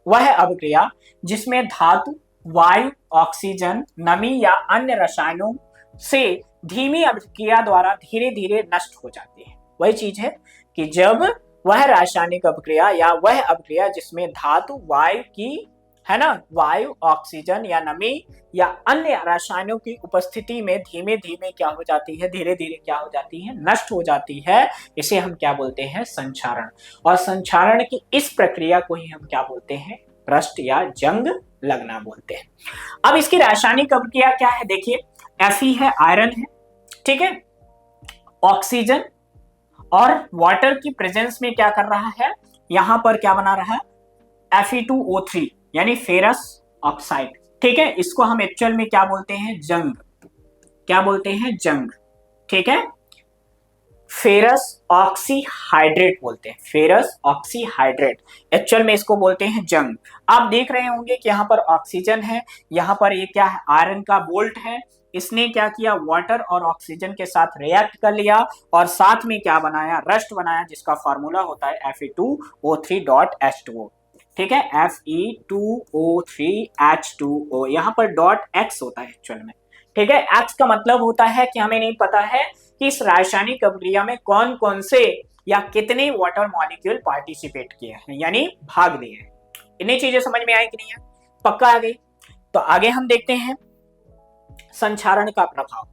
S1: वह अभिक्रिया जिसमें धातु, वायु, ऑक्सीजन, नमी या अन्य रसायनों से धीमी अभिक्रिया द्वारा धीरे धीरे नष्ट हो जाती है। वही चीज है कि जब वह रासायनिक अभिक्रिया या वह अभिक्रिया जिसमें धातु, वायु की, है ना, वायु, ऑक्सीजन या नमी या अन्य रसायनों की उपस्थिति में धीमे धीमे क्या हो जाती है, धीरे धीरे क्या हो जाती है, नष्ट हो जाती है, इसे हम क्या बोलते हैं, संक्षारण। और संक्षारण की इस प्रक्रिया को ही हम क्या बोलते हैं, रस्ट या जंग लगना बोलते हैं। अब इसकी रासायनिक अभिक्रिया क्या है, देखिए, Fe है, आयरन है, ठीक है, ऑक्सीजन और वाटर की प्रेजेंस में क्या कर रहा है, यहां पर क्या बना रहा है, Fe2O3 यानी फेरस ऑक्साइड, ठीक है। इसको हम एक्चुअल में क्या बोलते हैं, जंग। क्या बोलते हैं, जंग, ठीक है, फेरस ऑक्सीहाइड्रेट बोलते हैं, फेरस ऑक्सीहाइड्रेट, एक्चुअल में इसको बोलते हैं जंग। आप देख रहे होंगे कि यहाँ पर ऑक्सीजन है, यहाँ पर ये क्या है, आयरन का बोल्ट है, इसने क्या किया, वाटर और ऑक्सीजन के साथ रिएक्ट कर लिया और साथ में क्या बनाया, रस्ट बनाया, जिसका फॉर्मूला होता है Fe2O3.H2O, ठीक है, Fe2O3H2O, यहाँ पर .X होता है एक्चुअल में, ठीक है। X का मतलब होता है कि हमें नहीं पता है कि इस रासायनिक अभिक्रिया में कौन कौन से या कितने वाटर मॉलिक्यूल पार्टिसिपेट किए हैं, यानी भाग लिए हैं। इतनी चीजें समझ में आई कि नहीं है? पक्का आ गई? तो आगे हम देखते हैं संक्षारण का प्रभाव।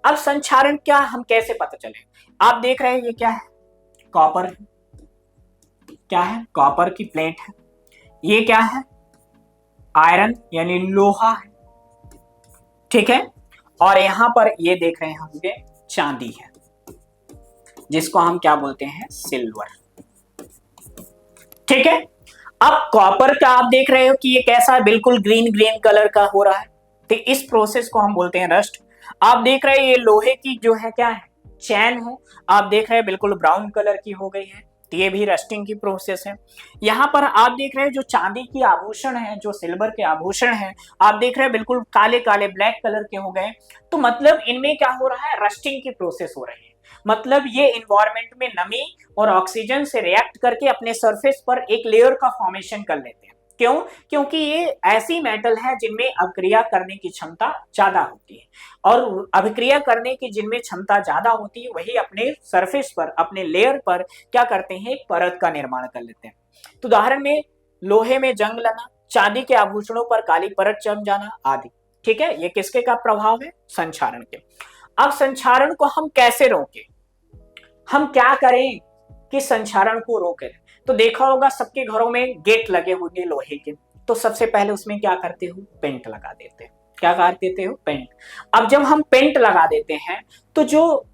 S1: अब संक्षारण क्या, हम कैसे पता चले? आप देख रहे हैं ये क्या है, कॉपर है, क्या है, कॉपर की प्लेट है। ये क्या है, आयरन यानी लोहा है, ठीक है। और यहां पर ये देख रहे हैं होंगे चांदी है, जिसको हम क्या बोलते हैं, सिल्वर, ठीक है। अब कॉपर का आप देख रहे हो कि ये कैसा है, बिल्कुल ग्रीन ग्रीन कलर का हो रहा है, तो इस प्रोसेस को हम बोलते हैं रस्ट। आप देख रहे हैं ये लोहे की जो है क्या है, चैन है, आप देख रहे हैं बिल्कुल ब्राउन कलर की हो गई है, तो ये भी रस्टिंग की प्रोसेस है। यहाँ पर आप देख रहे हैं जो चांदी की आभूषण है, जो सिल्वर के आभूषण है, आप देख रहे हैं बिल्कुल काले काले ब्लैक कलर के हो गए, तो मतलब इनमें क्या हो रहा है, रस्टिंग की प्रोसेस हो रही है। मतलब ये इन्वायरमेंट में नमी और ऑक्सीजन से रिएक्ट करके अपने सरफेस पर एक लेयर का फॉर्मेशन कर लेते हैं। क्यों? क्योंकि ये ऐसी मेटल है जिनमें अभिक्रिया करने की क्षमता ज्यादा होती है, और अभिक्रिया करने की जिनमें क्षमता ज्यादा होती है वही अपने सरफेस पर, अपने लेयर पर क्या करते हैं, एक परत का निर्माण कर लेते हैं। तो उदाहरण में लोहे में जंग लगना, चांदी के आभूषणों पर काली परत जम जाना आदि, ठीक है। ये किसके का प्रभाव है, संक्षारण के। अब संक्षारण को हम कैसे रोकें, हम क्या करें कि संक्षारण को रोकें? तो देखा होगा सबके घरों में गेट लगे होंगे लोहे के, तो सबसे पहले उसमें क्या करते हो, पेंट लगा देते हैं। क्या कर देते हो, पेंट। अब जब हम पेंट लगा देते हैं तो जो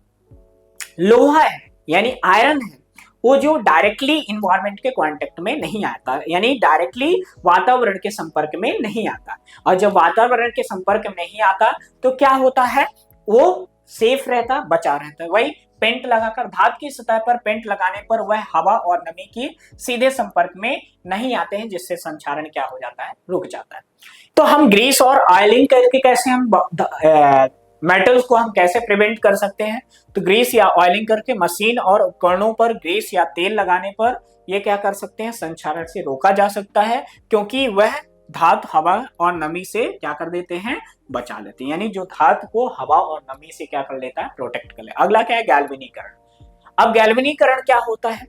S1: लोहा है यानी आयरन है, वो जो डायरेक्टली इन्वायरमेंट के कांटेक्ट में नहीं आता, यानी डायरेक्टली वातावरण के संपर्क में नहीं आता, और जब वातावरण के संपर्क में नहीं आता तो क्या होता है, वो सेफ रहता, बचा रहता है। वही पेंट लगाकर, धातु की सतह पर पेंट लगाने पर वह हवा और नमी की सीधे संपर्क में नहीं आते हैं, जिससे संक्षारण क्या हो जाता है, रुक जाता है। तो हम ग्रीस और ऑयलिंग करके कैसे हम मेटल्स को हम कैसे प्रिवेंट कर सकते हैं, तो ग्रीस या ऑयलिंग करके मशीन और उपकरणों पर ग्रीस या तेल लगाने पर ये क्या कर सकते हैं, संक्षारण से रोका जा सकता है, क्योंकि वह धातु हवा और नमी से क्या कर देते हैं, बचा लेते हैं। यानी जो धातु को हवा और नमी से क्या कर लेता है, प्रोटेक्ट कर ले। अगला क्या है, गैल्वेनीकरण। अब गैल्वेनीकरण क्या होता है,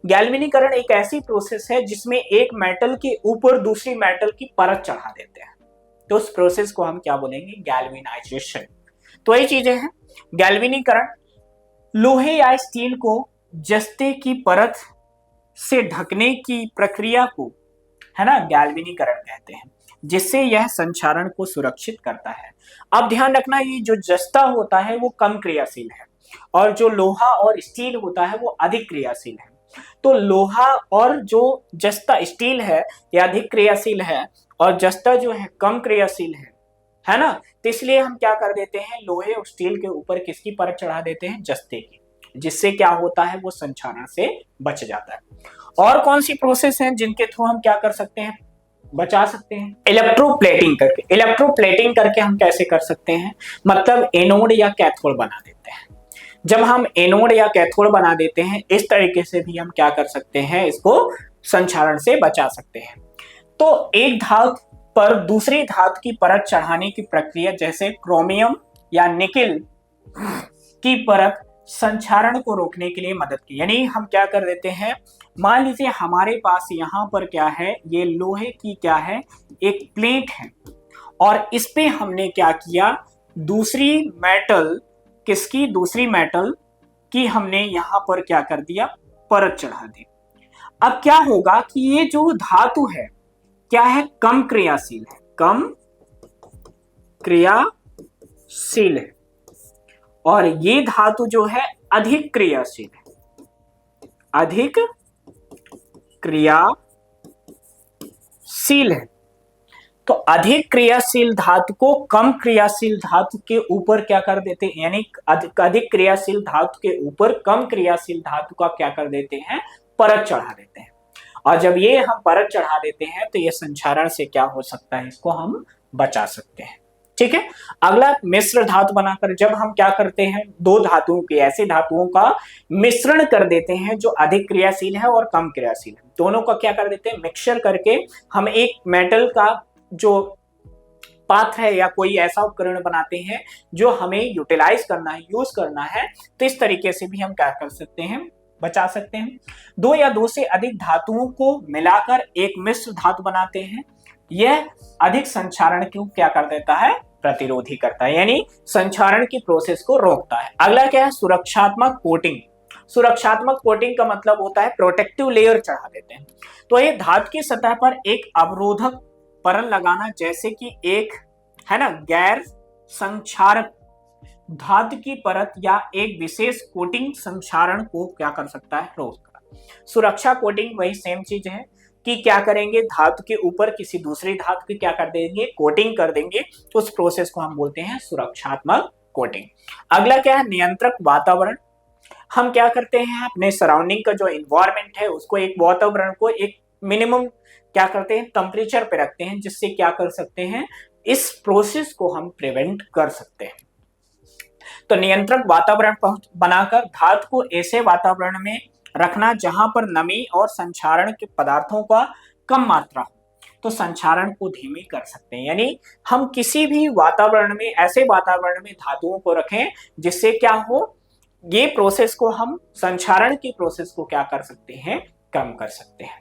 S1: गैल्वेनीकरण एक ऐसी प्रोसेस है जिसमें एक मेटल के ऊपर दूसरी मेटल की परत चढ़ा देते हैं, तो उस प्रोसेस को हम क्या बोलेंगे, गैल्वेनाइजेशन। तो ये चीजें हैं गैल्वेनीकरण। लोहे या स्टील को जस्ते की परत से ढकने की प्रक्रिया को है ना गैल्वेनीकरण कहते हैं, जिससे यह संक्षारण को सुरक्षित करता है। अब ध्यान रखना, ये जो जस्ता होता है वो कम क्रियाशील है और जो लोहा और स्टील होता है वो अधिक क्रियाशील है। तो लोहा और जो जस्ता स्टील है ये अधिक क्रियाशील है और जस्ता जो है कम क्रियाशील है ना। तो इसलिए हम क्या कर देते हैं, लोहे और स्टील के ऊपर किसकी परत चढ़ा देते हैं, जस्ते की, जिससे क्या होता है, वो संक्षारण से बच जाता है। और कौन सी प्रोसेस है जिनके थ्रू हम क्या कर सकते हैं, बचा सकते हैं, इलेक्ट्रोप्लेटिंग करके। इलेक्ट्रोप्लेटिंग करके हम कैसे कर सकते हैं, मतलब एनोड या कैथोड बना देते हैं। जब हम एनोड या कैथोड बना देते हैं, इस तरीके से भी हम क्या कर सकते हैं, इसको संक्षारण से बचा सकते हैं। तो एक धातु पर दूसरी धातु की परत चढ़ाने की प्रक्रिया, जैसे क्रोमियम या निकेल की परत, संक्षारण को रोकने के लिए मदद की। यानी हम क्या कर देते हैं, मान लीजिए हमारे पास यहाँ पर क्या है, ये लोहे की क्या है, एक प्लेट है और इस पे हमने क्या किया, दूसरी मेटल की हमने यहाँ पर क्या कर दिया, परत चढ़ा दी। अब क्या होगा कि ये जो धातु है क्या है, कम क्रियाशील है और ये धातु जो है अधिक क्रियाशील है। तो अधिक क्रियाशील धातु को कम क्रियाशील धातु के ऊपर क्या कर देते हैं, यानी अधिक क्रियाशील धातु के ऊपर कम क्रियाशील धातु का क्या कर देते हैं, परत चढ़ा देते हैं। और जब ये हम परत चढ़ा देते हैं तो ये संक्षारण से क्या हो सकता है, इसको हम बचा सकते हैं। ठीक है। अगला मिश्र धातु बनाकर, जब हम क्या करते हैं, दो धातुओं के, ऐसे धातुओं का मिश्रण कर देते हैं जो अधिक क्रियाशील है और कम क्रियाशील है, दोनों का क्या कर देते हैं, मिक्सचर करके हम एक मेटल का जो पात्र है या कोई ऐसा उपकरण बनाते हैं जो हमें यूटिलाइज करना है, यूज करना है। तो इस तरीके से भी हम क्या कर सकते हैं, बचा सकते हैं। दो या दो से अधिक धातुओं को मिलाकर एक मिश्र धातु बनाते हैं, यह अधिक संक्षारण को क्या कर देता है, प्रतिरोधी करता है, यानी संक्षारण की प्रोसेस को रोकता है। अगला क्या है, सुरक्षात्मक कोटिंग। सुरक्षात्मक कोटिंग का मतलब होता है प्रोटेक्टिव लेयर चढ़ा देते हैं। तो ये धातु की सतह पर एक अवरोधक परत लगाना, जैसे कि एक है ना गैर संक्षारक धातु की परत या एक विशेष कोटिंग संक्षारण को क्या कर सकता है, रोक। सुरक्षा कोटिंग वही सेम चीज है कि क्या करेंगे, धातु के ऊपर किसी दूसरी धातु की क्या कर देंगे, कोटिंग कर देंगे। तो उस प्रोसेस को हम बोलते हैं सुरक्षात्मक कोटिंग। अगला क्या है, नियंत्रक वातावरण। हम क्या करते हैं, अपने सराउंडिंग का जो इन्वायरमेंट है उसको, एक वातावरण को एक मिनिमम क्या करते हैं, टेम्परेचर पे रखते हैं, जिससे क्या कर सकते हैं, इस प्रोसेस को हम प्रिवेंट कर सकते हैं। तो नियंत्रक वातावरण बनाकर धातु को ऐसे वातावरण में रखना जहां पर नमी और संक्षारण के पदार्थों का कम मात्रा हो, तो संक्षारण को धीमी कर सकते हैं। यानी हम किसी भी वातावरण में, ऐसे वातावरण में धातुओं को रखें जिससे क्या हो, ये प्रोसेस को हम, संक्षारण की प्रोसेस को क्या कर सकते हैं, कम कर सकते हैं।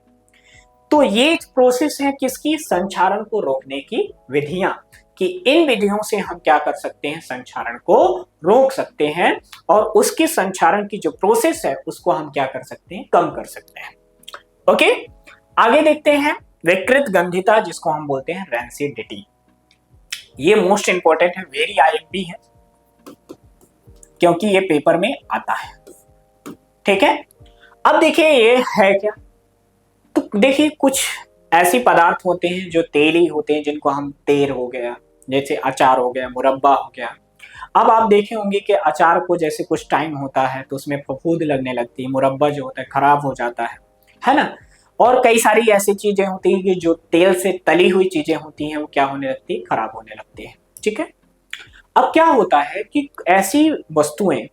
S1: तो ये प्रोसेस है किसकी, संक्षारण को रोकने की विधियां, कि इन विधियों से हम क्या कर सकते हैं, संक्षारण को रोक सकते हैं और उसके संक्षारण की जो प्रोसेस है उसको हम क्या कर सकते हैं, कम कर सकते हैं। ओके, आगे देखते हैं विकृत गंधिता, जिसको हम बोलते हैं रैंसिडिटी। ये मोस्ट इंपॉर्टेंट है, वेरी आईएमपी है, क्योंकि ये पेपर में आता है। ठीक है। अब देखिए ये है क्या, तो देखिए कुछ ऐसे पदार्थ होते हैं जो तेली होते हैं, जिनको हम तेल हो गया, जैसे अचार हो गया, मुरब्बा हो गया, अब आप देखे होंगे कि अचार को जैसे कुछ टाइम होता है तो उसमें फफूंद लगने लगती है, मुरब्बा जो होता है खराब हो जाता है ना। और कई सारी ऐसी चीजें होती है कि जो तेल से तली हुई चीजें होती हैं वो क्या होने लगती है, खराब होने लगती है। ठीक है, अब क्या होता है कि ऐसी वस्तुएं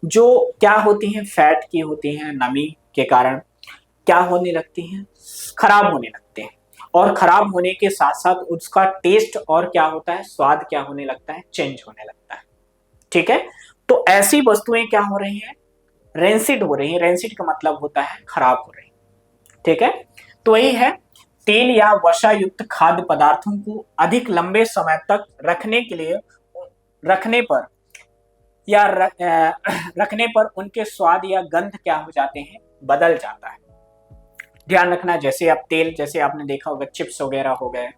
S1: जो क्या होती हैं, फैट की होती हैं, नमी के कारण क्या होने लगती हैं, खराब होने लगते हैं। और खराब होने के साथ साथ उसका टेस्ट और क्या होता है, स्वाद क्या होने लगता है, चेंज होने लगता है। ठीक है, तो ऐसी वस्तुएं क्या हो रही हैं, रेंसिड हो रही हैं। रेंसिड का मतलब होता है खराब हो रही। ठीक है, तो यही है, तेल या वसा युक्त खाद्य पदार्थों को अधिक लंबे समय तक रखने के लिए रखने पर या रखने पर उनके स्वाद या गंध क्या हो जाते हैं, बदल जाता है। ध्यान रखना, जैसे आप तेल, जैसे आपने देखा होगा चिप्स वगैरह हो गए,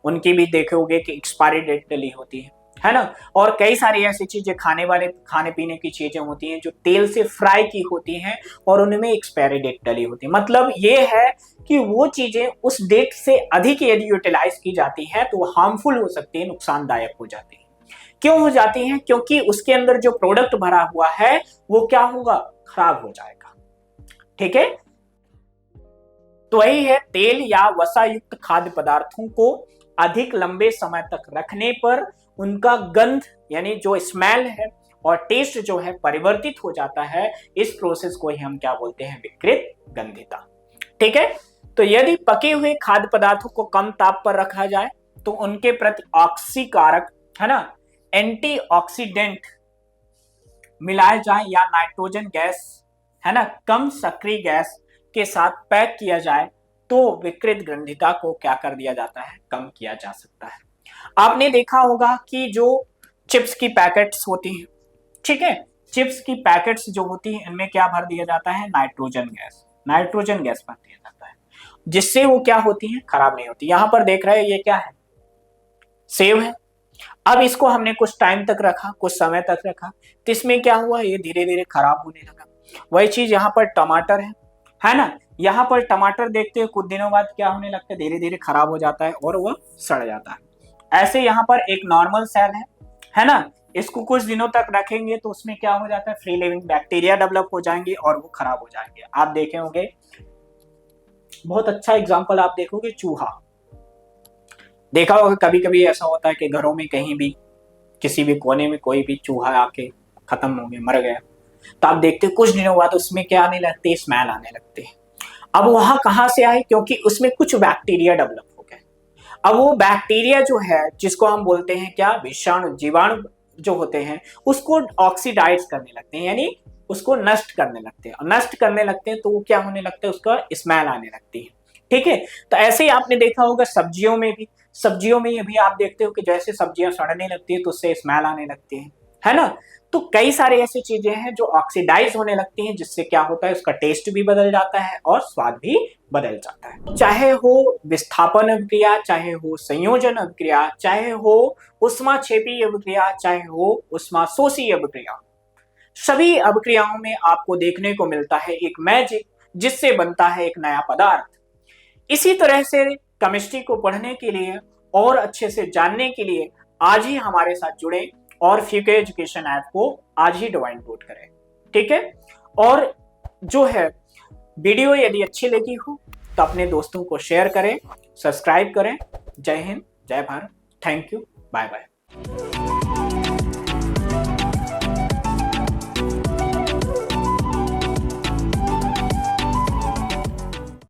S1: उनकी भी देखे होंगे कि एक्सपायरी डेट डली होती है ना। और कई सारी ऐसी चीजें, खाने पीने की चीजें होती हैं जो तेल से फ्राई की होती हैं और उनमें एक्सपायरी डेट डली होती है। मतलब ये है कि वो चीजें उस डेट से अधिक यदि यूटिलाइज की जाती है तो वो हार्मफुल हो सकती है, नुकसानदायक हो जाती है। क्यों हो जाती हैं, क्योंकि उसके अंदर जो प्रोडक्ट भरा हुआ है वो क्या होगा, खराब हो जाएगा। ठीक है, तो वही है, तेल या वसा युक्त खाद्य पदार्थों को अधिक लंबे समय तक रखने पर उनका गंध यानी जो स्मेल है और टेस्ट जो है परिवर्तित हो जाता है। इस प्रोसेस को ही हम क्या बोलते हैं, विकृत गंधिता। ठीक है, तो यदि पके हुए खाद्य पदार्थों को कम ताप पर रखा जाए तो उनके प्रति ऑक्सीकारक है ना, एंटीऑक्सीडेंट मिलाए जाए या नाइट्रोजन गैस है ना, कम सक्रिय गैस के साथ पैक किया जाए तो विकृत ग्रंथिता को क्या कर दिया जाता है, कम किया जा सकता है। आपने देखा होगा कि जो चिप्स की पैकेट्स होती हैं, ठीक है, चिप्स की पैकेट्स जो होती हैं इनमें क्या भर दिया जाता है, नाइट्रोजन गैस। नाइट्रोजन गैस भर दिया जाता है जिससे वो क्या होती हैं, खराब नहीं होती। यहां पर देख रहे हैं ये क्या है, सेव है। अब इसको हमने कुछ टाइम तक रखा, कुछ समय तक रखा, तो इसमें क्या हुआ, ये धीरे धीरे खराब होने लगा। वही चीज यहाँ पर टमाटर है ना। यहाँ पर टमाटर देखते हैं कुछ दिनों बाद क्या होने लगता है, धीरे धीरे खराब हो जाता है और वह सड़ जाता है। ऐसे यहाँ पर एक नॉर्मल सेल है ना, इसको कुछ दिनों तक रखेंगे तो उसमें क्या हो जाता है, फ्री लिविंग बैक्टीरिया डेवलप हो जाएंगे और वो खराब हो जाएंगे। आप देखे होंगे, बहुत अच्छा एग्जाम्पल आप देखोगे, चूहा। देखा होगा कभी कभी ऐसा होता है कि घरों में कहीं भी किसी भी कोने में कोई भी चूहा आके खत्म हो गया, मर गया, तो आप देखते कुछ दिनों बाद उसमें क्या आने लगते हैं, स्मेल आने लगते हैं। अब वहां कहां से आए, क्योंकि उसमें कुछ बैक्टीरिया डेवलप हो गए। अब वो बैक्टीरिया जो है जिसको हम बोलते हैं क्या, विषाणु, जीवाणु जो होते हैं उसको ऑक्सीडाइज करने लगते हैं, यानी उसको नष्ट करने लगते हैं। और नष्ट करने लगते हैं तो वो क्या होने लगता है, उसका स्मेल आने लगती है। ठीक है, तो ऐसे ही आपने देखा होगा सब्जियों में भी, सब्जियों में भी आप देखते हो कि जैसे सब्जियां सड़ने लगती है तो उससे स्मेल आने लगती है ना। तो कई सारे ऐसी चीजें हैं जो ऑक्सीडाइज होने लगती हैं जिससे क्या होता है, उसका टेस्ट भी बदल जाता है और स्वाद भी बदल जाता है। चाहे हो विस्थापन अभिक्रिया, चाहे हो संयोजन अभिक्रिया, चाहे हो उष्माक्षेपी अभिक्रिया, चाहे हो उष्माशोषी अभिक्रिया, सभी अभिक्रियाओं में आपको देखने को मिलता है एक मैजिक, जिससे बनता है एक नया पदार्थ। इसी तरह से केमिस्ट्री को पढ़ने के लिए और अच्छे से जानने के लिए आज ही हमारे साथ जुड़े और फ्यूके एजुकेशन ऐप को आज ही डाउनलोड करें। ठीक है, और जो है वीडियो यदि अच्छी लगी हो तो अपने दोस्तों को शेयर करें, सब्सक्राइब करें। जय हिंद, जय Bharat, thank you, bye bye.